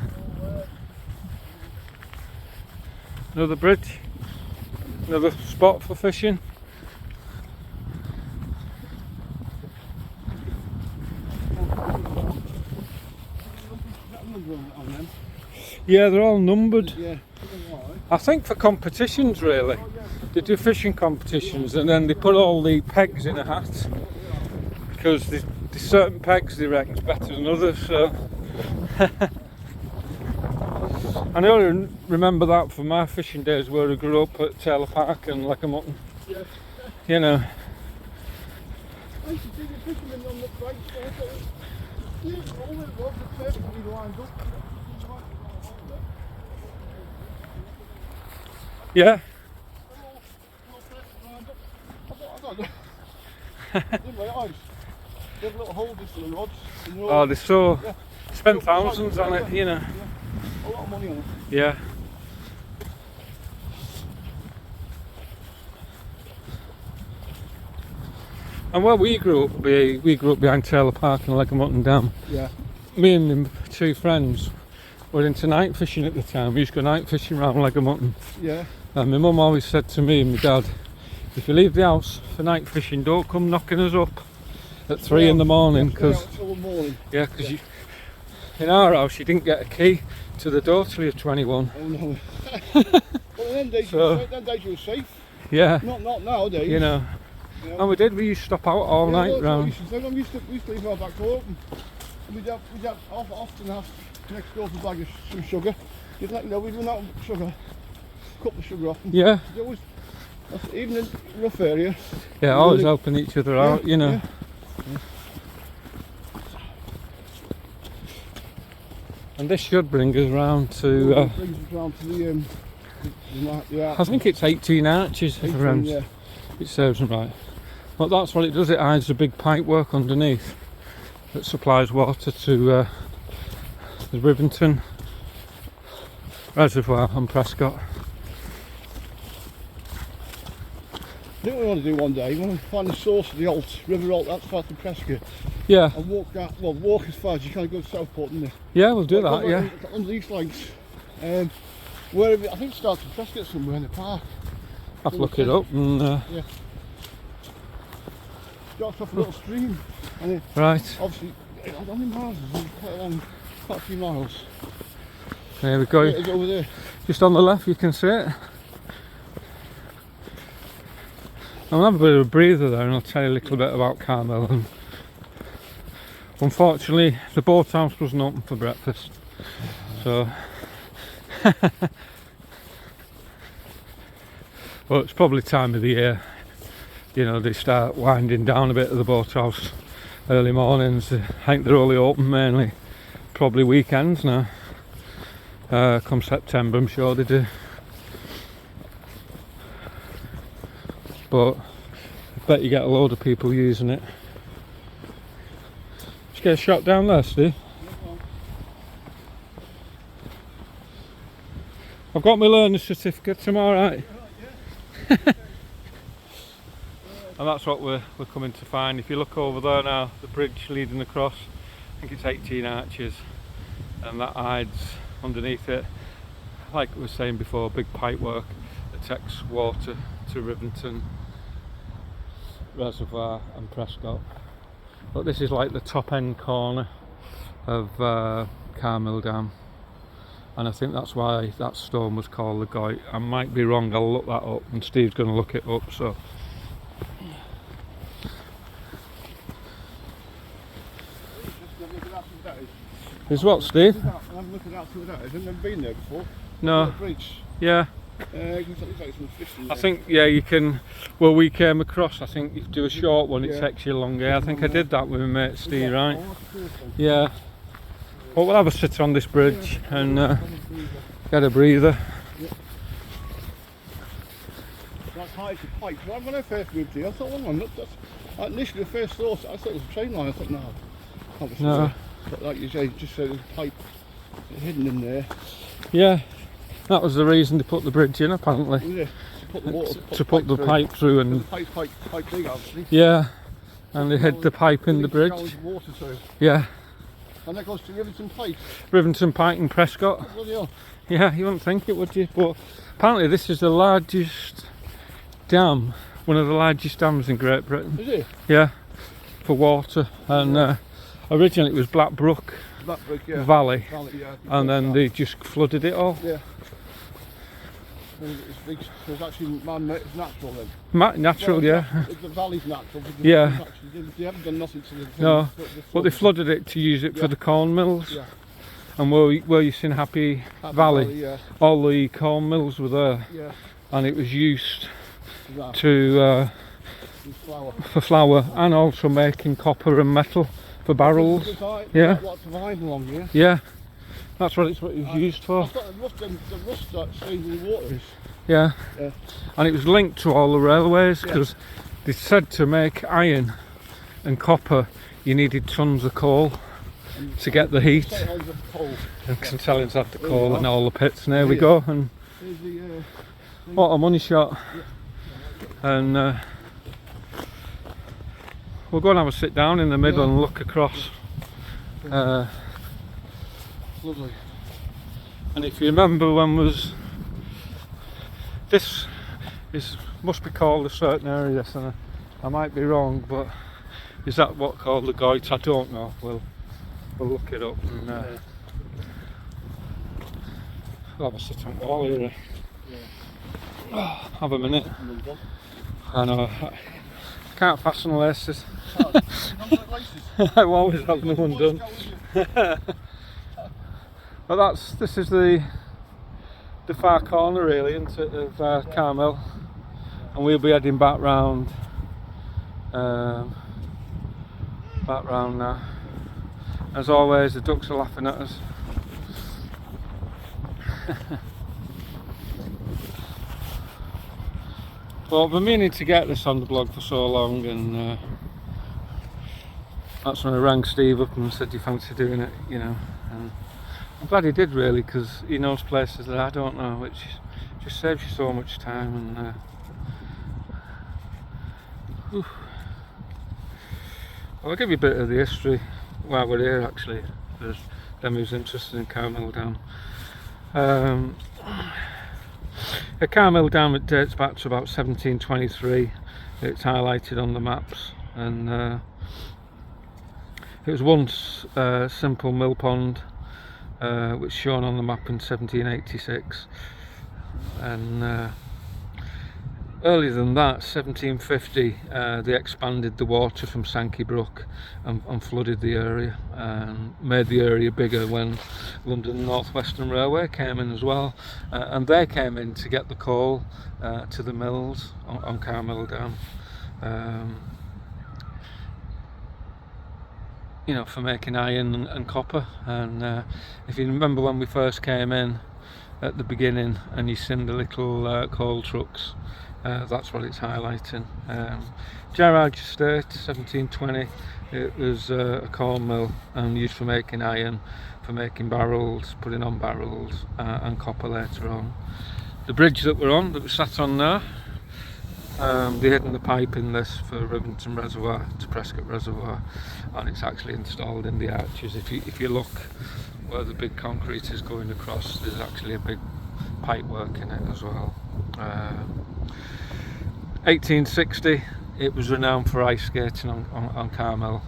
A: Another bridge, another spot for fishing. Yeah, they're all numbered. Yeah. I think for competitions, really. They do fishing competitions, and then they put all the pegs in a hat, because there's certain pegs they reckon's better than others. So I only remember that from my fishing days where I grew up at Taylor Park and Like a Mutton. Yeah. You know.
B: I used to see the fishermen on the right side. All the rods are perfectly lined up.
A: Yeah.
B: I didn't realise. They have little holders for the rods.
A: Oh, they so spent thousands on it, you know.
B: A lot of money on it.
A: Yeah. And where we grew up behind Taylor Park and Like a Mutton Dam.
B: Yeah.
A: Me and my two friends were into night fishing at the time. We used to go night fishing around Like a Mutton.
B: Yeah.
A: And my mum always said to me and my dad, if you leave the house for night fishing, don't come knocking us up at 3 in the morning, because in our house you didn't get a key to the door till you're 21.
B: Oh no. Well, them days you were safe.
A: Yeah.
B: Not nowadays.
A: You know. And we did. We used to stop out all night round.
B: We used to leave our back door open. We'd often have next door for a bag of some sugar. You'd let me know we'd run out of sugar. Cut the sugar off.
A: Yeah.
B: Even in a rough area.
A: Yeah, always helping each other out, you know.
B: Yeah.
A: And this should bring us round to.
B: The
A: I think it's 18 arches.
B: 18, yeah.
A: It serves them right. But that's what it does. It hides a big pipe work underneath that supplies water to the Rivington Reservoir on Prescott.
B: I think we want to do one day. We want to find the source of the Alt, River Alt, that's far from Prescott.
A: Yeah.
B: And walk as far as you can, go to Southport, isn't it?
A: Yeah, we'll do that, yeah.
B: Under these flanks. Where I think it starts in Prescott somewhere in the park.
A: I'll have to look it up and
B: yeah. Starts off a little stream. And
A: right.
B: Obviously, how many miles is it? Quite a few miles.
A: There we go.
B: It's over there.
A: Just on the left you can see it. I'll have a bit of a breather there and I'll tell you a little bit about Carmel. And unfortunately the boathouse wasn't open for breakfast, so well, it's probably time of the year, you know, they start winding down a bit of the boathouse early mornings. I think they're only open mainly probably weekends now. Come September I'm sure they do. But I bet you get a load of people using it. Just get a shot down there, Steve. I've got my learner certificate, am I alright? And that's what we're coming to find. If you look over there now, the bridge leading across, I think it's 18 arches, and that hides underneath it, like I was saying before, big pipe work that takes water to Rivington Reservoir and Prescott. But this is like the top end corner of Carmill Dam, and I think that's why that stone was called the Goit. I might be wrong, I'll look that up, and Steve's going to look it up. So is what, Steve?
B: I'm looking out through that. I've never been there before.
A: No.
B: Bridge.
A: Yeah. I think, yeah, you can. Well, we came across, I think, if you do a short one, it takes you longer. I think I did that with my mate Steve, right? Yeah. Well, we'll have a sit on this bridge and get a breather.
B: That's high to pipe. When I first moved here, I thought, well, look, that's initially the first thought, I thought it was a train line. I thought, no.
A: No.
B: But like you say, just a pipe hidden in there.
A: Yeah. That was the reason to put the bridge in, apparently.
B: Yeah, to
A: put the pipe through and...
B: The pipe big, obviously.
A: Yeah, and they hid the pipe in the bridge.
B: Water through.
A: Yeah.
B: And that goes to Rivington Pike.
A: Rivington Pike in Prescott.
B: Bloody hell.
A: Yeah, you wouldn't think it, would you? But apparently this is the largest dam, one of the largest dams in Great Britain.
B: Is it?
A: Yeah, for water. And originally it was Blackbrook Valley,
B: yeah,
A: and then they just flooded it all.
B: Yeah. It's actually man-made, it's natural then.
A: Natural, yeah.
B: The valley's natural.
A: Yeah.
B: They haven't done nothing to the...
A: No, but they flooded it to use it for the corn mills.
B: Yeah.
A: And where you seen Happy Valley,
B: yeah.
A: all the corn mills were there.
B: Yeah.
A: And it was used
B: Exactly.
A: to for flour, and also making copper and metal for barrels. Yeah.
B: Lots of iron along here.
A: Yeah. That's what it was used for.
B: The rust that stains in the water is...
A: Yeah.
B: Yeah.
A: And it was linked to all the railways, because they said to make iron and copper you needed tons of coal to get the heat. And St Helens had the coal and all the pits, and there we go. And what a money shot. And we'll go and have a sit down in the middle and look across.
B: Lovely.
A: And if you remember when this must be called a certain area, this, and I might be wrong, but is that what called the Goit? I don't know. We'll look it up and we'll have a sit on the wall here. Have a minute. I know. I can't fasten the laces. I'm always having them undone. But this is the far corner, really, isn't it, of Carmill, and we'll be heading back round now. As always, the ducks are laughing at us. Well, I've been meaning to get this on the blog for so long, and that's when I rang Steve up and said, "Do you fancy doing it?" You know, and I'm glad he did, really, because he knows places that I don't know, which just saves you so much time. And well, I'll give you a bit of the history while we're here, actually, for them who's interested in Carmill Dam. The Carmill Dam, it dates back to about 1723. It's highlighted on the maps, and it was once a simple mill pond, which is shown on the map in 1786, and earlier than that, 1750, they expanded the water from Sankey Brook and flooded the area, and made the area bigger when London North Western Railway came in as well, and they came in to get the coal to the mills on Carmill Dam, you know, for making iron and copper. And if you remember when we first came in at the beginning and you seen the little coal trucks, that's what it's highlighting. Gerrard's Estate, 1720, it was a corn mill and used for making iron, for making barrels, putting on barrels, and copper later on. The bridge that we're on, that we sat on now, They're hitting the pipe in this for Rivington Reservoir to Prescott Reservoir, and it's actually installed in the arches. If you look where the big concrete is going across, there's actually a big pipe work in it as well. 1860, it was renowned for ice skating on Carmel.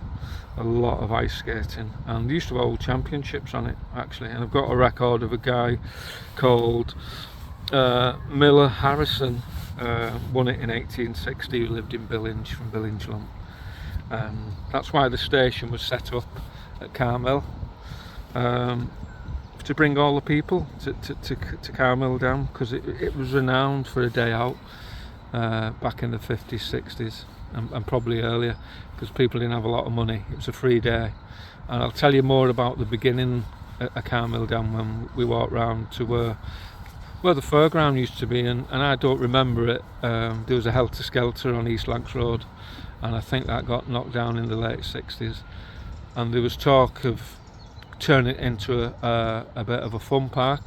A: A lot of ice skating, and they used to hold championships on it actually. And I've got a record of a guy called Miller Harrison, won it in 1860, who lived in Billinge, from Billinge. That's why the station was set up at Carmel, to bring all the people to Carmel Dam, because it was renowned for a day out back in the 50s, 60s, and probably earlier, because people didn't have a lot of money. It was a free day. And I'll tell you more about the beginning at Carmel Dam when we walked round to where the fairground used to be, and I don't remember it. There was a helter-skelter on East Lancs Road, and I think that got knocked down in the late 60s, and there was talk of turning it into a bit of a fun park,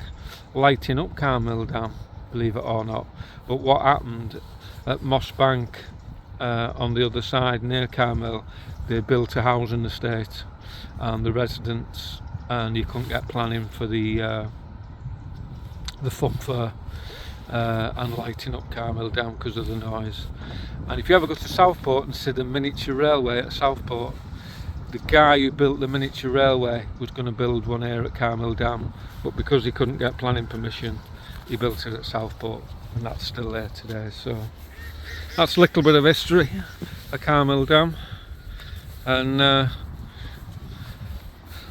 A: lighting up Carmel Dam, believe it or not. But what happened at Moss Bank, on the other side near Carmel, they built a housing estate, and the residents, and you couldn't get planning for the fun fair and lighting up Carmel Dam because of the noise. And if you ever go to Southport and see the miniature railway at Southport, the guy who built the miniature railway was going to build one here at Carmel Dam, but because he couldn't get planning permission, he built it at Southport, and that's still there today. So that's a little bit of history at Carmel Dam, and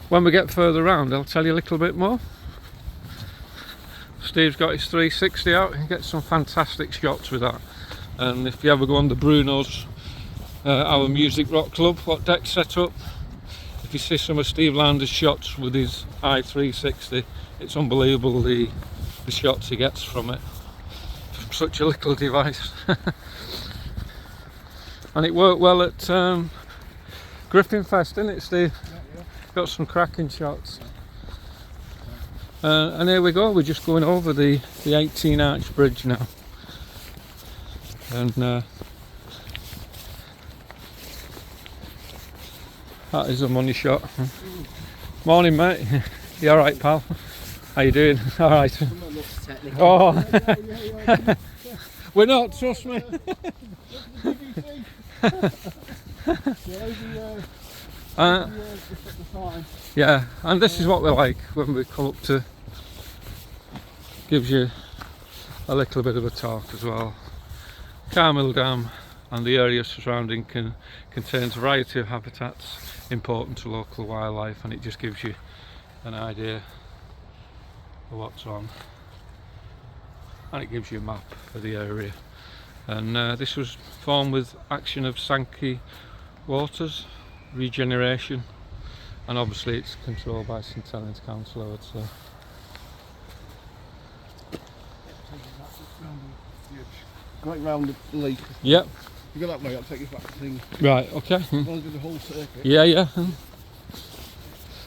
A: when we get further around I'll tell you a little bit more. Steve's got his 360 out, he gets some fantastic shots with that. And if you ever go on the Bruno's, our music rock club, what Deck's set up, if you see some of Steve Lander's shots with his i360, it's unbelievable the shots he gets from it, from such a little device. And it worked well at Griffin Fest, didn't it, Steve?
B: Yeah.
A: Got some cracking shots. And here we go, we're just going over the 18 arch bridge now, and that is a money shot. Morning, mate. You alright, pal? How you doing? Alright. Oh, we're not, trust me. Yeah, and this is what they're like when we come up to, gives you a little bit of a talk as well. Carmel Dam and the area surrounding contains a variety of habitats important to local wildlife, and it just gives you an idea of what's on, and it gives you a map of the area. And this was formed with action of Sankey Waters regeneration, and obviously it's controlled by St Helens Council, I would say.
B: Going round the lake.
A: Yep.
B: You go that way, I'll take you back to thing.
A: Right, okay.
B: We'll do the whole circuit.
A: Yeah.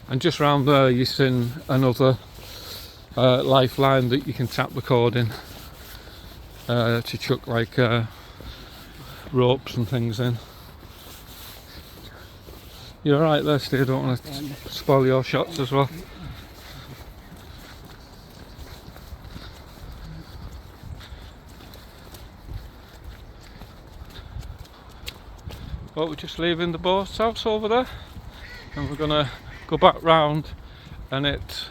A: And just round there you've seen another lifeline that you can tap the cord in to chuck like ropes and things in. You're alright there, Steve, don't want to spoil your shots as well. Well, we're just leaving the boathouse over there, and we're going to go back round and hit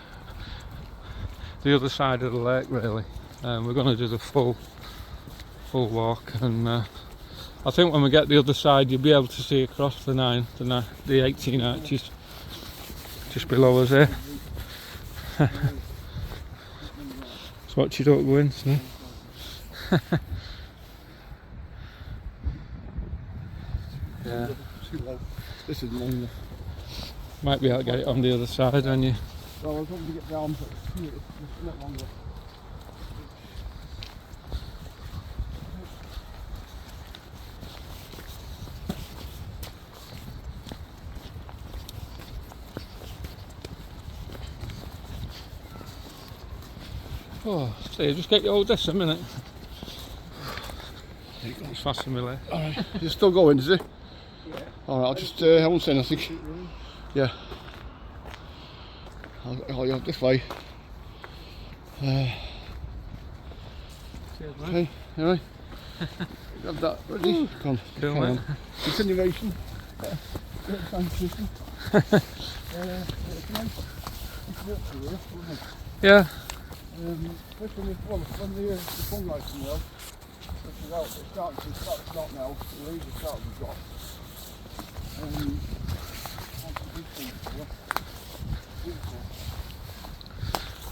A: the other side of the lake really. We're going to do the full walk, and I think when we get the other side you'll be able to see across the 18 arches just below us here. Just watch you don't go in, so. Yeah.
B: This is long.
A: Might be able to get it on the other side, aren't you?
B: Well, I was hoping to get down, but it's not longer.
A: Oh, so you just get your old this a minute. It's fastened my leg.
B: Alright, it's still going, is it? Yeah. Alright, I'll just, I won't say nothing. Yeah. I'll go this way. Okay, alright. Grab that, ready? Come on.
A: Cool,
B: Come
A: mate.
B: on. Continuation. Transmission.
A: Yeah.
B: Especially when the sunlight's in there, which is out, it's starting to stop now, the leaves are starting to drop.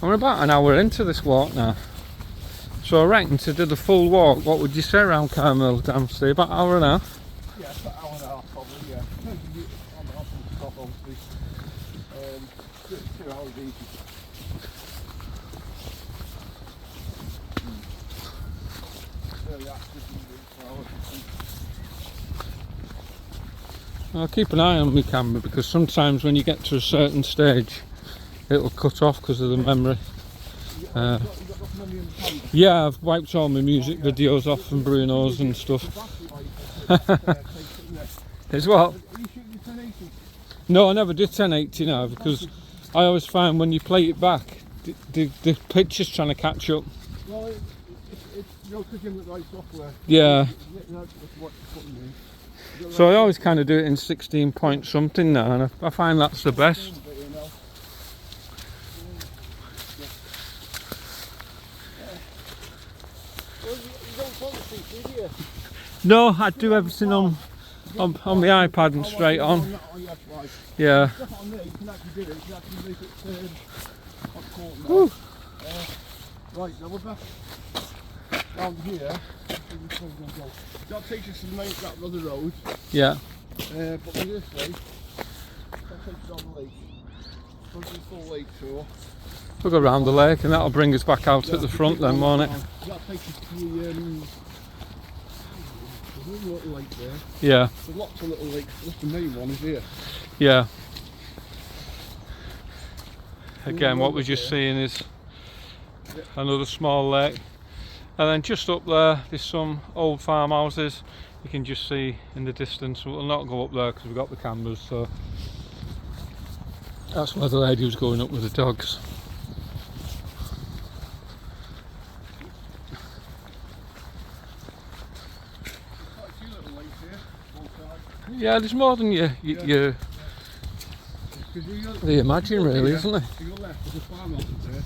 A: We're about an hour into this walk now. So I reckon to do the full walk, what would you say around Carmel Dam? Stay about an hour and a half?
B: Yeah, about an hour and a half probably, yeah. Depends if you on the option stop obviously. 2 hours easy.
A: I'll keep an eye on my camera because sometimes when you get to a certain stage it'll cut off because of the memory. Yeah, I've wiped all my music videos off from Bruno's and stuff. As well? No, I never did 1080 now because I always find when you play it back the picture's trying to catch up.
B: Well, it's clicking with the right software.
A: Yeah.
B: That's what you mean.
A: So I always kind of do it in 16 point something now, and I find that's the best. No, I do everything on my iPad and straight on. Yeah.
B: Right, now we're back down here. That takes us to that other road.
A: Yeah.
B: But we're this way. That takes us on the lake. Goes to the full lake tour.
A: We'll go around the lake and that'll bring us back out at the front then, won't it?
B: That takes us to the there's a little lake there.
A: Yeah.
B: There's lots of little lakes. That's the main one is here.
A: Yeah. Again, what we're just seeing is another small lake. And then just up there, there's some old farmhouses. You can just see in the distance. We'll not go up there because we've got the cameras, so that's where the lady was going up with the dogs. Yeah, there's more than you imagine, really, isn't there?
B: To your left, there's a farmhouse there,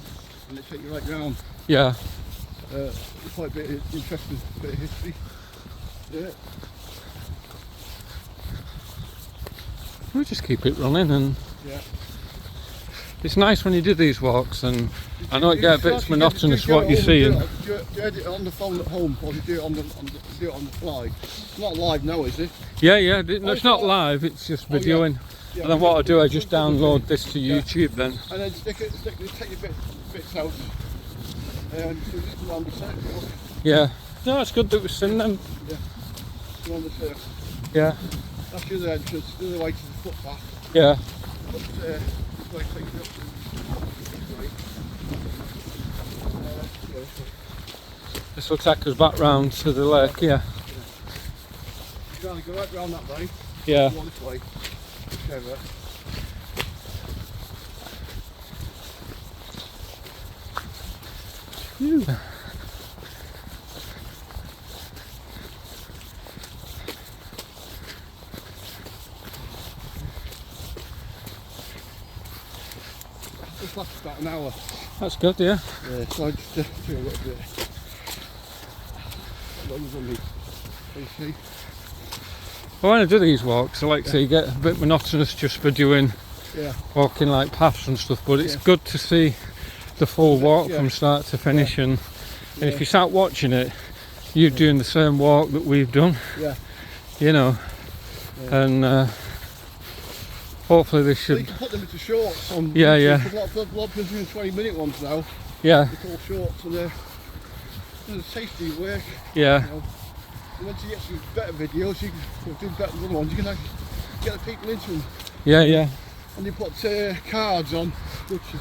B: and they take you right round.
A: Yeah.
B: Quite a bit of interesting bit of history. Yeah.
A: We'll just keep it running, and
B: yeah.
A: It's nice when you do these walks, and I know it gets a bit monotonous what you're seeing.
B: Do you edit it on the phone at home, or do you do it on the fly? It's not live now, is it?
A: Yeah, no, it's not live. It's just videoing.
B: Yeah,
A: and then what I do, I just download this to YouTube then.
B: And then take your bits out. And just go on the set.
A: Yeah. No, it's good that we've seen them.
B: Yeah. Go on the set.
A: Yeah.
B: That's the other entrance, the other way to the footpath.
A: Yeah.
B: But this way takes you up to this way.
A: This will take us back round to the lake, yeah.
B: You can go right round that way.
A: Yeah.
B: Go on this way. Whichever.
A: Phew.
B: This lasts about an hour.
A: That's good, yeah.
B: Yeah, so I just do a little bit. See?
A: Well, when I do these walks, I like to say you get a bit monotonous just for doing walking like paths and stuff, but it's good to see the full walk from start to finish, and if you start watching it, you're doing the same walk that we've done, you know, and hopefully this should...
B: You can put them into shorts on
A: yeah.
B: a lot of people doing 20-minute ones now.
A: Yeah.
B: They're called shorts, and they're tasty work.
A: Yeah.
B: You know. And once you get some better videos, you can do better than ones. You can actually get the people into them.
A: Yeah.
B: And you put cards on, which is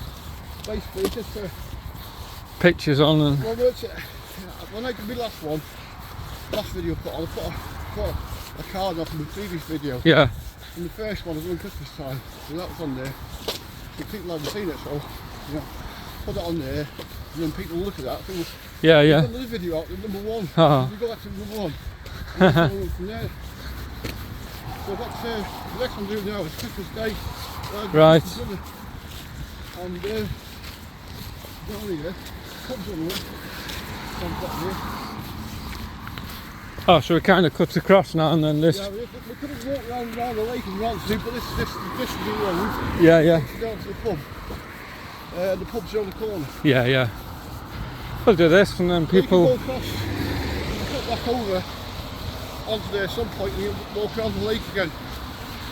B: basically just for
A: pictures on and...
B: Well, when I did my last one, last video I put on, I put a card off from the previous video.
A: Yeah.
B: And the first one was on Christmas time, so that was on there. So people haven't seen it, so you know, put that on there, and then people look at that. People,
A: Yeah, yeah.
B: We've got another video out, number one.
A: Oh.
B: We go back to number one. And then we'll go from there. So that's the next one I'm doing now is Christmas Day.
A: Right.
B: And down here, pubs on there. On top here.
A: Oh, so we kind of cut across now and then this.
B: Yeah, we could have walked around the lake and round to, but this is the road.
A: Yeah, yeah.
B: Down to the pub. The pub's around the corner.
A: Yeah, yeah. We'll do this and then people.
B: You can go across, you can cut back over onto there at some point and you walk around the lake again.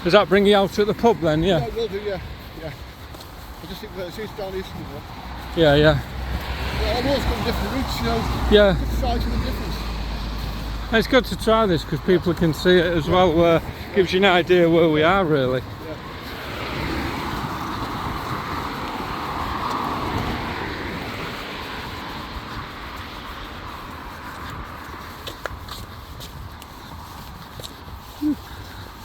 A: Does that bring you out at the pub then? Yeah.
B: Yeah, it will do, yeah. Yeah. I just think that it's down here somewhere.
A: Yeah, yeah.
B: Yeah, I know it's got different routes, you know.
A: Yeah.
B: Different sides and the difference.
A: It's good to try this because people can see it as well. Gives you an idea where we are really.
B: Yeah.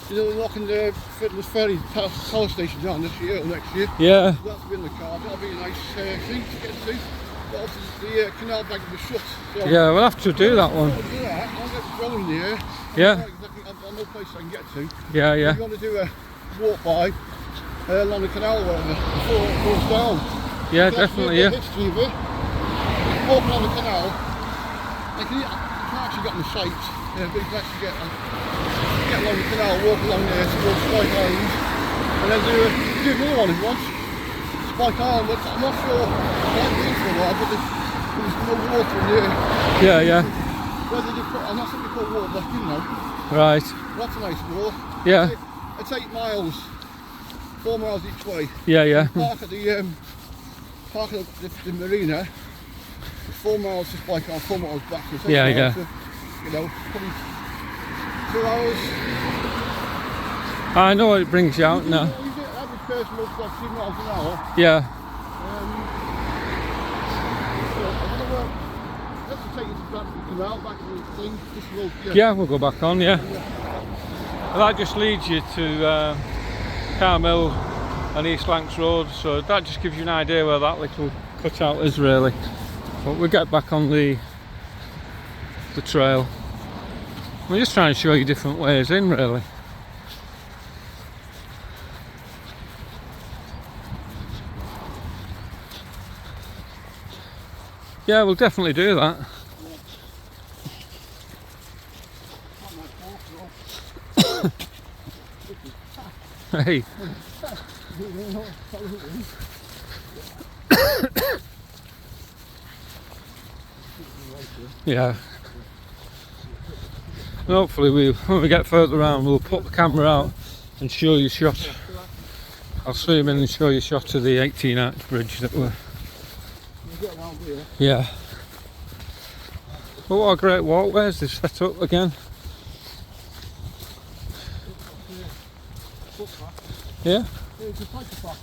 B: You know, we're knocking the Fiddler's Ferry power station down this year or next year.
A: Yeah.
B: That's been the car. That'll be a nice thing to get to. But obviously the canal bank will be shut. So
A: Yeah, we'll have to do that one.
B: I'll do that. I'll get the drone in the air.
A: Yeah.
B: I've no place I can get to.
A: Yeah, yeah.
B: If you want to do a walk by along the canal or whatever before it goes down.
A: Yeah,
B: So
A: definitely,
B: that's
A: yeah.
B: a history of it. Walk along the canal. You can actually get on the site, but you can actually get along the canal, walk along there towards Spike Island, and then do another one if you want. Spike Island, but I'm not sure I've been for a while, but there's no water in there.
A: Yeah, yeah.
B: Whether they put, and I think they put water back in now.
A: Right.
B: That's a nice walk.
A: Yeah.
B: It's 8 miles, 4 miles each way.
A: Yeah, yeah.
B: Park at the marina. 4 miles to Spike Island, 4 miles back. So it takes
A: Yeah,
B: a while
A: yeah.
B: to, you know, probably 2 hours.
A: I know it brings you out now.
B: You get average person looks like 2 miles an hour.
A: Yeah.
B: So I don't know where. You have to take you to the canal back to the thing. This road,
A: Yeah, we'll go back on, yeah. Well, that just leads you to Carmel and East Lancs Road, so that just gives you an idea where that little cutout is really. But we'll get back on the trail. We're just trying to show you different ways in really. Yeah, we'll definitely do that. Hey. Yeah. And hopefully when we get further around we'll put the camera out and show you a shot. I'll zoom in and show you a shot of the 18 arch bridge that we're. Yeah. But what a great walkways they've set up again. Yeah?
B: It's a psychopath.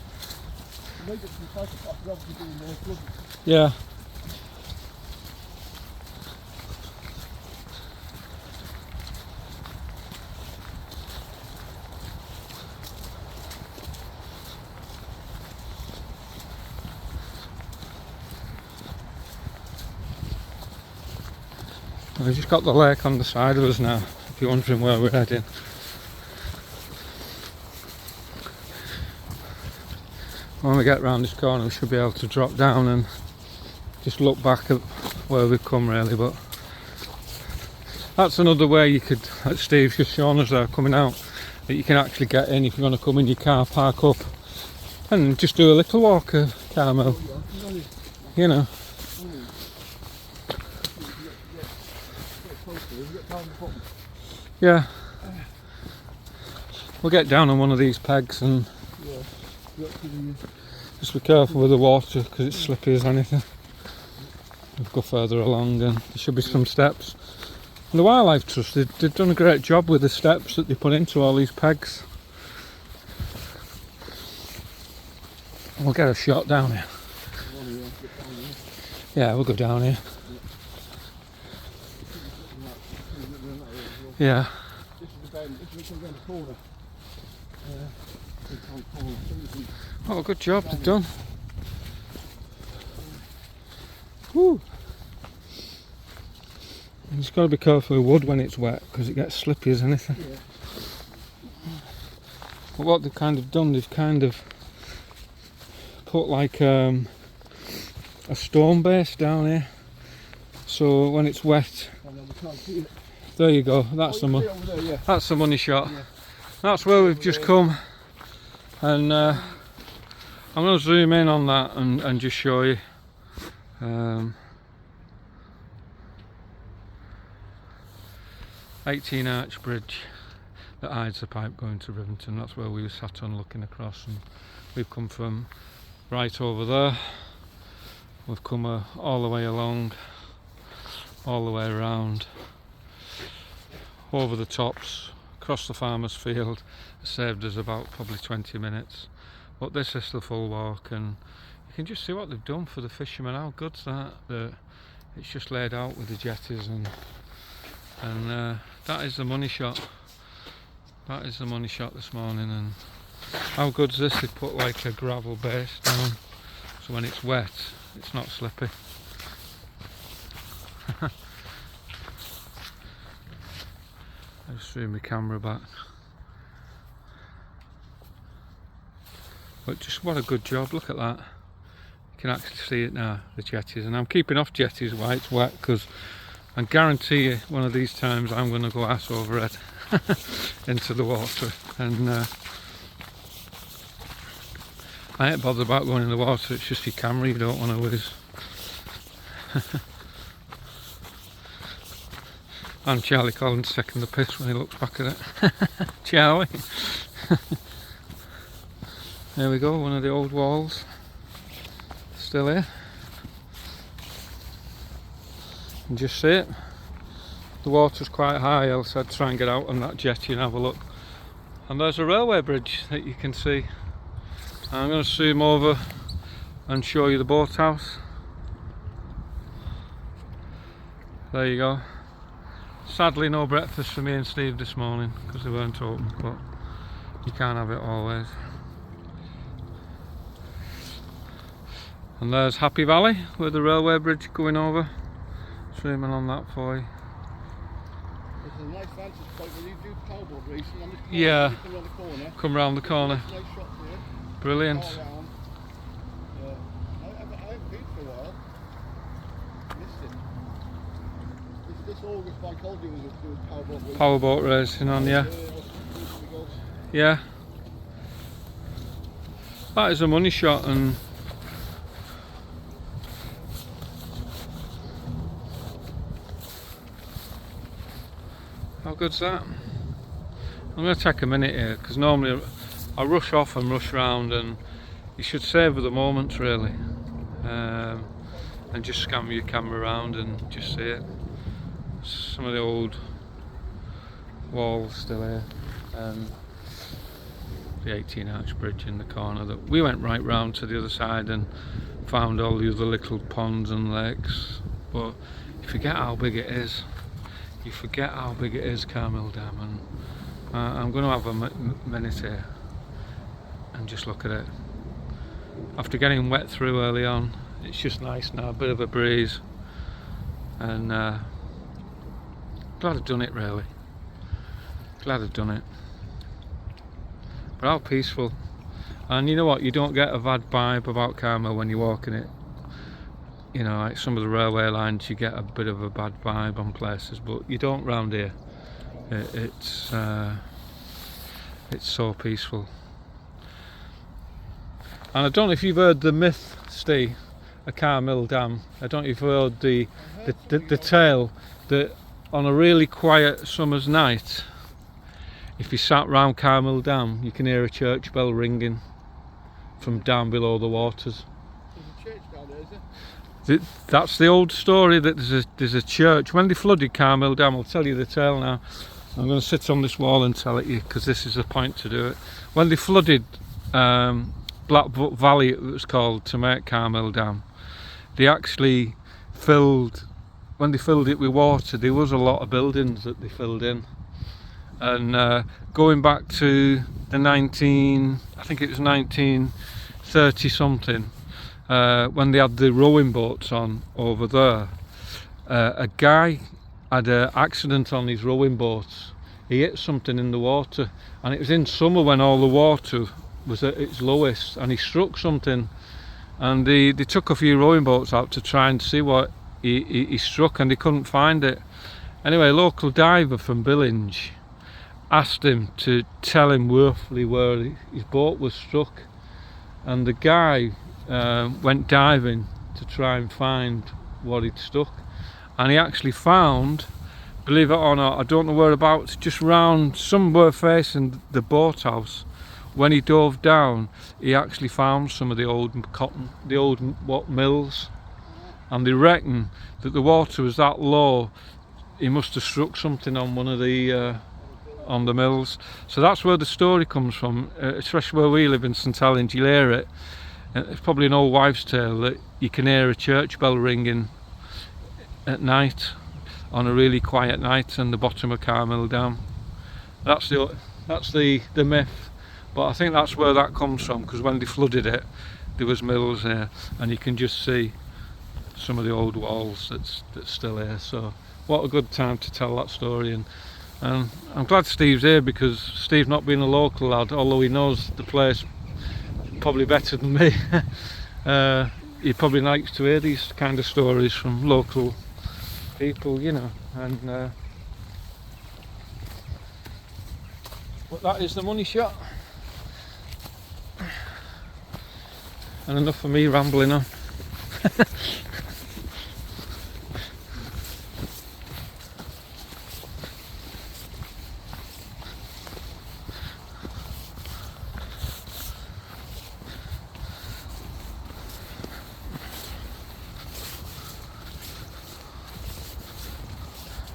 B: The lake is a psychopath. They're obviously doing their good.
A: Yeah. We've just got the lake on the side of us now, if you're wondering where we're heading. When we get round this corner we should be able to drop down and just look back at where we've come really, but that's another way you could, like Steve's just shown us there coming out, that you can actually get in if you want to come in your car, park up and just do a little walk of Carmel, you know. Yeah, we'll get down on one of these pegs and just be careful with the water because it's slippy as anything. We'll go further along and there should be some steps. And the Wildlife Trust, they've done a great job with the steps that they put into all these pegs. We'll get a shot down here. Yeah, we'll go down here. Yeah.
B: This is the bend. This is around the corner. Corner.
A: Oh, good job, they've done. Woo. You just got to be careful with wood when it's wet because it gets slippy as anything.
B: Yeah.
A: But what they've kind of done, they've kind of put like a stone base down here. So when it's wet, there you go. That's that's the money shot.
B: Yeah.
A: That's where we've just come, and I'm going to zoom in on that and just show you. 18 arch bridge that hides the pipe going to Rivington. That's where we were sat on looking across, and we've come from right over there. We've come all the way along, all the way around, over the tops, across the farmer's field. It saved us about probably 20 minutes. But this is the full walk, and you can just see what they've done for the fishermen. How good's that? It's just laid out with the jetties, and that is the money shot. That is the money shot this morning. And how good's this? They put like a gravel base down, so when it's wet, it's not slippy. I just threw my camera back. But just what a good job, look at that. You can actually see it now, the jetties. And I'm keeping off jetties while it's wet, because I guarantee you one of these times I'm going to go ass over head into the water. And I ain't bothered about going in the water, it's just your camera you don't want to lose. And Charlie Collins taking the piss when he looks back at it. Charlie. There we go, one of the old walls. Still here. And just see it. The water's quite high, else I'd try and get out on that jetty and have a look. And there's a railway bridge that you can see. I'm going to zoom over and show you the boathouse. There you go. Sadly no breakfast for me and Steve this morning because they weren't open, but you can't have it always. And there's Happy Valley with the railway bridge going over. Zooming on that for you.
B: There's a nice vantage point where you do powerboard racing on this corner.
A: Yeah,
B: you come round the corner.
A: Come round the corner.
B: Nice shots here.
A: Brilliant.
B: All around. Yeah. I haven't been for a while. Missed it. This August bank holiday was doing powerboard racing.
A: Powerboat racing on, yeah. Yeah. That is a money shot. And how good's that? I'm going to take a minute here because normally I rush off and rush round, and you should savour the moments really, and just scan your camera around and just see it. Some of the old walls still here, and the 18 arch bridge in the corner. That we went right round to the other side and found all the other little ponds and lakes, but you forget how big it is. You forget how big it is, Carmill Dam, and I'm going to have a minute here and just look at it. After getting wet through early on, it's just nice now, a bit of a breeze, and glad I've done it really. Glad I've done it. But how peaceful. And you know what, you don't get a bad vibe about Carmill when you're walking it. You know, like some of the railway lines, you get a bit of a bad vibe on places, but you don't round here. It's so peaceful. And I don't know if you've heard the myth, Steve, of Carmill Dam. I don't know if you've heard the tale that on a really quiet summer's night, if you sat round Carmill Dam, you can hear a church bell ringing from down below the waters.
B: There's a church down there, is there?
A: That's the old story, that there's a church. When they flooded Carmill Dam, I'll tell you the tale now. I'm going to sit on this wall and tell it you, because this is the point to do it. When they flooded Blackfoot Valley, it was called, to make Carmill Dam, they actually when they filled it with water, there was a lot of buildings that they filled in. and going back to the I think it was 1930 something, when they had the rowing boats on over there. A guy had an accident on his rowing boats. He hit something in the water, and it was in summer when all the water was at its lowest, and he struck something, and they took a few rowing boats out to try and see what he struck, and they couldn't find it. Anyway, a local diver from Billinge asked him to tell him roughly where his boat was struck, and the guy went diving to try and find what he'd struck, and he actually found, believe it or not, I don't know whereabouts, just round somewhere facing the boathouse. When he dove down, he actually found some of the old mills, and they reckon that the water was that low, he must have struck something on one of the on the mills. So that's where the story comes from, especially where we live in St Helens. You'll hear it. It's probably an old wives' tale that you can hear a church bell ringing at night, on a really quiet night, in the bottom of Carmill Dam. That's the myth, but I think that's where that comes from, because when they flooded it, there was mills there, and you can just see some of the old walls that's still here. So what a good time to tell that story. And I'm glad Steve's here, because Steve, not being a local lad, although he knows the place probably better than me, he probably likes to hear these kind of stories from local people, you know. And but that is the money shot. And enough of me rambling on.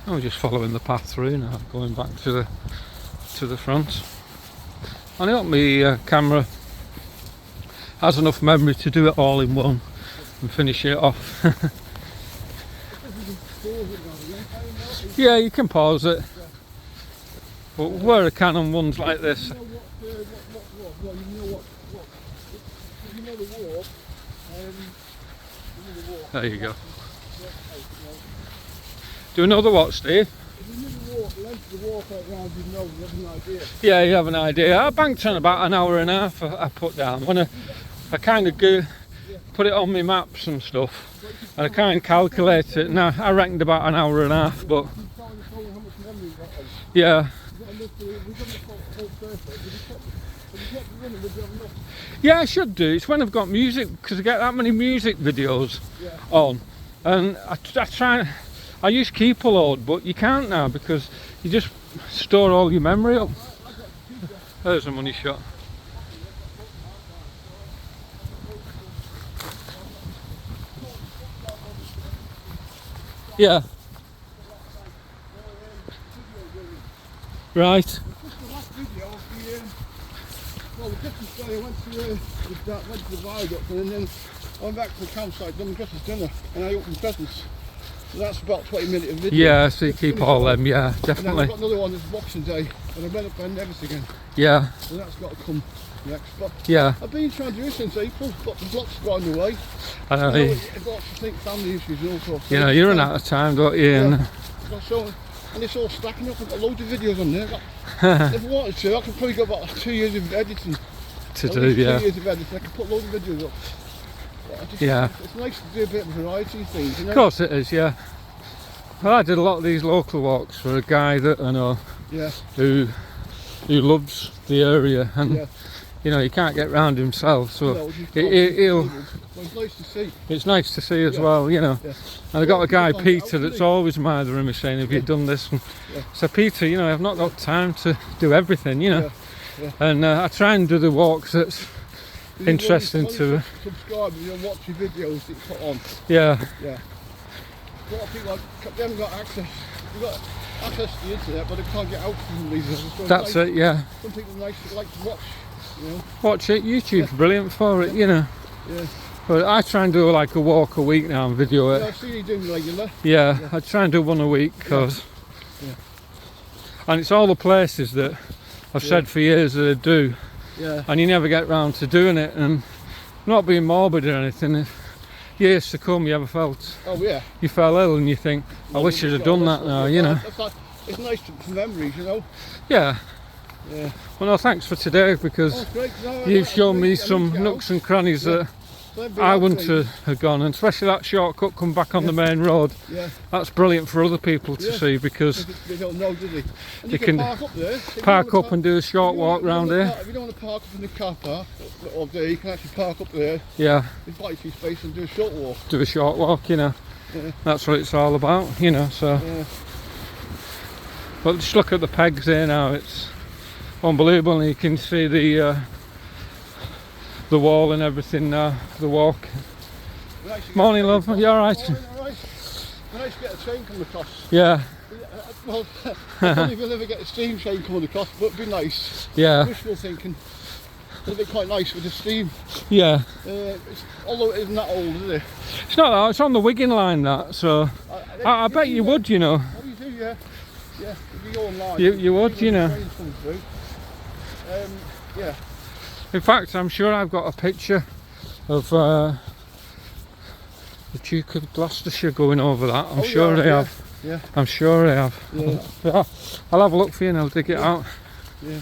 A: I'm just following the path through now, going back to the front. And I hope my camera has enough memory to do it all in one and finish it off. Yeah, you can pause it, but where I can on ones like this. There you go. Do you know the what, Steve? Yeah, you have an idea. I banked on about an hour and a half. I put down when I kind of put it on my maps and stuff, and I kind of calculate it. Now I reckoned about an hour and a half, but yeah. Yeah, I should do. It's when I've got music, because I get that many music videos on, and I try. I used to keep a load, but you can't now, because you just store all your memory up. There's a money shot. Yeah. Right.
B: Well, the Christmas day I went to the viaduct, and then I went back to the campsite, done the Christmas dinner, and I opened presents. So that's about 20 minutes of video.
A: Yeah, so you keep all them, yeah, definitely.
B: And then I've got another one, it's Boxing Day, and I went up and everything again.
A: Yeah.
B: So that's got to come next. But
A: yeah.
B: I've been trying to do this since April, but there's lots going the way.
A: I know.
B: I've lots to think, family issues and all sorts.
A: You know, you run out of time, don't you?
B: Yeah. And it's all stacking up. I've got loads of videos on there. If I wanted to, I could probably go about 2 years of editing.
A: To do, yeah.
B: 2 years of editing, I could put loads of videos up.
A: Yeah.
B: It's nice to do a bit of variety of things, you know?
A: Of course it is, yeah. Well, I did a lot of these local walks for a guy that I know, who loves the area, and you know, he can't get round himself, so
B: no,
A: he'll.
B: Well, it's nice to see.
A: It's nice to see as well, you know. And I got a guy, Peter, that's always mithering me saying, "Have you done this?" And so, Peter, you know, I've not got time to do everything, you know. And I try and do the walks that's interesting to.
B: Subscribe and watch your videos that you put on.
A: Yeah.
B: Yeah. A lot of people they haven't got access. They've got access to the internet, but they can't get out from these. So
A: that's it, yeah.
B: Some people like to watch, you know.
A: Watch it. YouTube's brilliant for it, you know.
B: Yeah.
A: But I try and do like a walk a week now and video it.
B: Yeah, I see you doing regular.
A: Yeah, I try and do one a week, because And it's all the places that I've said for years that I do, and you never get round to doing it. And not being morbid or anything, if years to come you ever felt you fell ill and you think, I wish I'd have done that now, you know.
B: It's nice for memories, you know.
A: Yeah. Well, no, thanks for today, because you've shown me some nooks and crannies that I wouldn't have gone, and especially that shortcut come back on the main road. That's brilliant for other people to see, because
B: they don't know, do they? And
A: they can
B: park up there.
A: Park up and do a short walk round here.
B: If you don't want to park up in the car park all day, you can actually park up there.
A: Yeah.
B: There's plenty of space and do a short walk.
A: Do a short walk, you know. That's what it's all about, you know. So, but just look at the pegs here now. It's unbelievable. And you can see the wall and everything now. The walk. Morning, love. You all right?
B: Nice to get a train coming across.
A: Yeah.
B: Well, I don't know if you'll ever get a steam train coming across, but it'd be nice.
A: Yeah.
B: Wishful thinking. It'd be quite nice with the steam.
A: Yeah.
B: Although it isn't that old, is it?
A: It's not that. It's on the Wigan line, that. So I bet you would, you know.
B: Oh, you do, yeah. Yeah. If you go online,
A: you would, you know.
B: Yeah.
A: In fact, I'm sure I've got a picture of the Duke of Gloucestershire going over that. I'm sure they have.
B: Yeah.
A: I'm sure they have.
B: Yeah.
A: I'll have a look for you and I'll dig it out.
B: Yeah.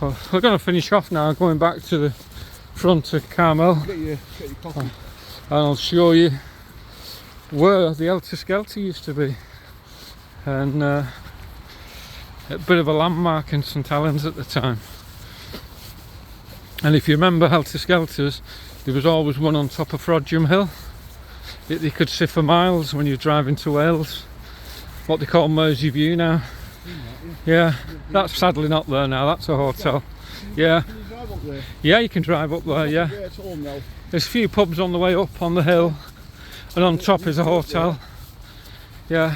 A: Well, we're going to finish off now, going back to the front of Carmel.
B: Get your coffee.
A: And I'll show you where the Helter Skelter used to be. And a bit of a landmark in St Helens at the time. And if you remember Helter Skelters, there was always one on top of Frodsham Hill that you could see for miles when you're driving to Wales. What they call Mersey View now. Yeah, that's sadly not there now, that's a hotel. Yeah.
B: Can you drive up there?
A: Yeah, you can drive up there, yeah. There's a few pubs on the way up on the hill, and on top is a hotel. Yeah.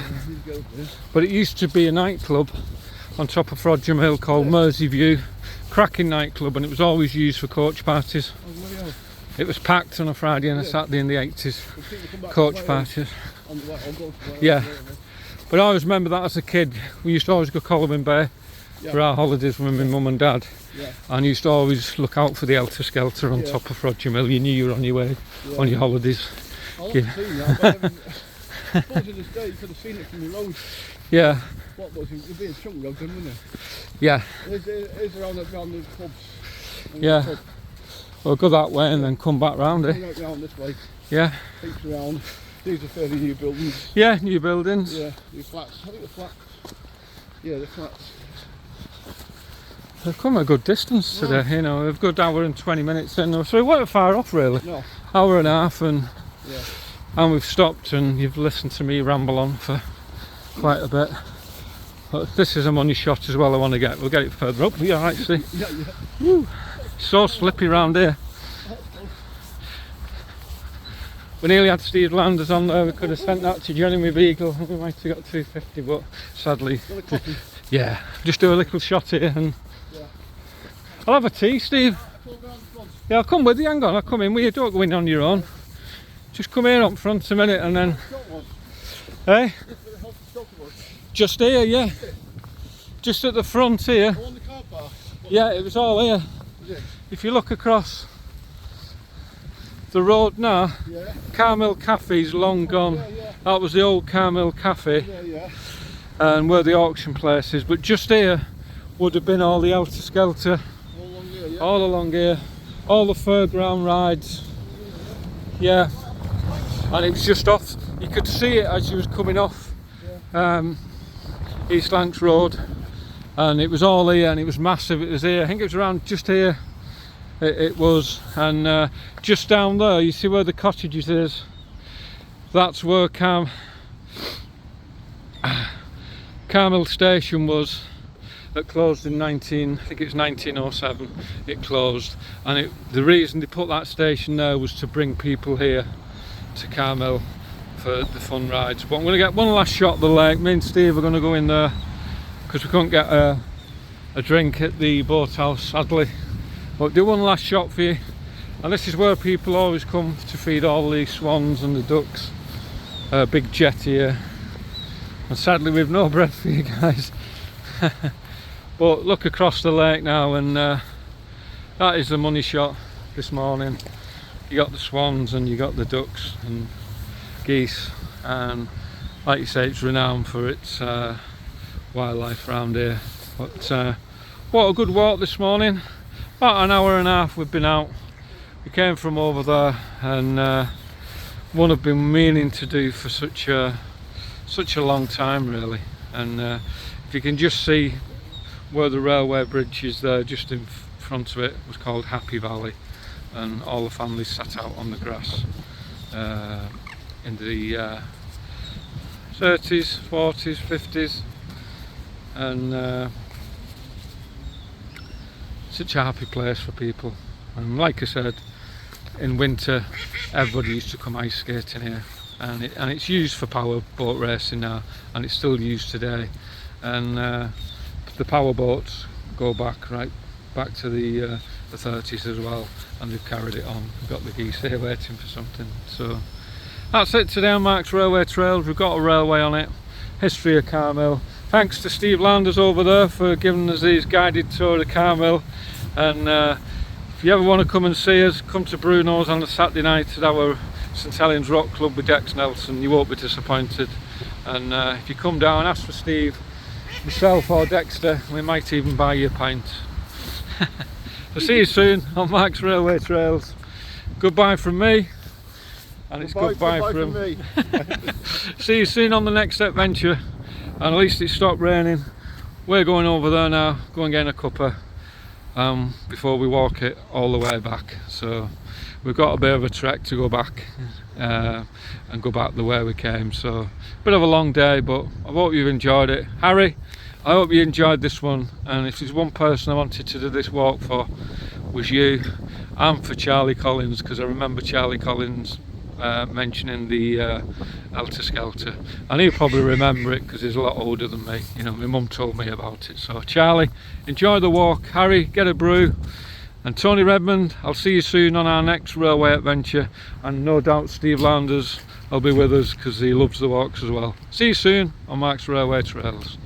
A: But it used to be a nightclub on top of Frodsham Hill called Mersey View. Cracking nightclub, and it was always used for coach parties. It was packed on a Friday and a Saturday in the 80s. Coach parties. Yeah. But I always remember that as a kid. We used to always go Colwyn Bay for our holidays with my mum and dad. And used to always look out for the Helter Skelter on top of Frodsham Hill. You knew you were on your way on your holidays.
B: I suppose in this day you could have seen it from the road.
A: Yeah.
B: What was it? It'd be a chunk road, wouldn't it?
A: Yeah.
B: It's around the pubs.
A: Yeah. We'll go that way and then come back round it.
B: Right round this way.
A: Yeah.
B: Peaks around. These are fairly new buildings.
A: Yeah, new buildings.
B: Yeah, new flats. I think the flats. Yeah, the flats.
A: They've come a good distance today, you know, a good hour and 20 minutes in, so we weren't far off really.
B: No.
A: Hour and a half, and we've stopped and you've listened to me ramble on for quite a bit. But this is a money shot as well I want to get. We'll get it further up. Yeah, actually. Woo. So slippy round here. We nearly had Steve Landers on there. We could have sent that to Johnny with Beagle. We might have got 250, but sadly, yeah. Just do a little shot here, and I'll have a tea, Steve. Yeah, I'll come with you. Hang on, I'll come in with you. Don't go in on your own. Just come here up front a minute, and then. Hey. Just here, yeah. Just at the front here. Yeah, it was all here. If you look across the road now, Carmel Cafe's long gone. That was the old Carmel Cafe, and where the auction place is. But just here would have been all the Helter Skelter, all along here, all the fairground rides. Yeah, and it was just off. You could see it as you was coming off East Lancs Road, and it was all here, and it was massive. It was here. I think it was around just here. It was, and just down there, you see where the cottages is. That's where Carmel Station was. That closed in I think it's 1907. It closed, and the reason they put that station there was to bring people here to Carmel for the fun rides. But I'm going to get one last shot of the lake. Me and Steve are going to go in there because we couldn't get a drink at the boathouse, sadly. But do one last shot for you. And this is where people always come to feed all the swans and the ducks. Big jetty here. and sadly we've no bread for you guys. But look across the lake now, and that is the money shot this morning. You got the swans and you got the ducks and geese, and like you say, it's renowned for its wildlife around here. But what a good walk this morning. About an hour and a half we've been out. We came from over there, and one I've been meaning to do for such a long time really. And if you can just see where the railway bridge is there, just in front of it, was called Happy Valley, and all the families sat out on the grass in the 30s, 40s, 50s, and such a happy place for people. And like I said, in winter everybody used to come ice skating here, and it's used for power boat racing now, and it's still used today. And the power boats go back back to the 30s as well, and they've carried it on. We've got the geese here waiting for something. So that's it today on Mark's Railway Trails. We've got a railway on it, history of Carmill. Thanks to Steve Landers over there for giving us these guided tour of Carmill. And if you ever want to come and see us, come to Bruno's on a Saturday night at our St Helens Rock Club with Dex Nelson. You won't be disappointed. And if you come down, ask for Steve, myself or Dexter, we might even buy you a pint. So see you soon on Mark's Railway Trails. Goodbye from me, and it's goodbye from
B: me.
A: See you soon on the next adventure, and at least it stopped raining. We're going over there now, go and get a cuppa before we walk it all the way back. So we've got a bit of a trek to go back and go back the way we came. So bit of a long day, but I hope you've enjoyed it. Harry, I hope you enjoyed this one, and if there's one person I wanted to do this walk for, was you, and for Charlie Collins, because I remember Charlie Collins mentioning the Helter Skelter, and he'll probably remember it because he's a lot older than me. You know, my mum told me about it. So Charlie, enjoy the walk. Harry, get a brew. And Tony Redmond, I'll see you soon on our next railway adventure, and no doubt Steve Landers will be with us because he loves the walks as well. See you soon on Mark's Railway Trails.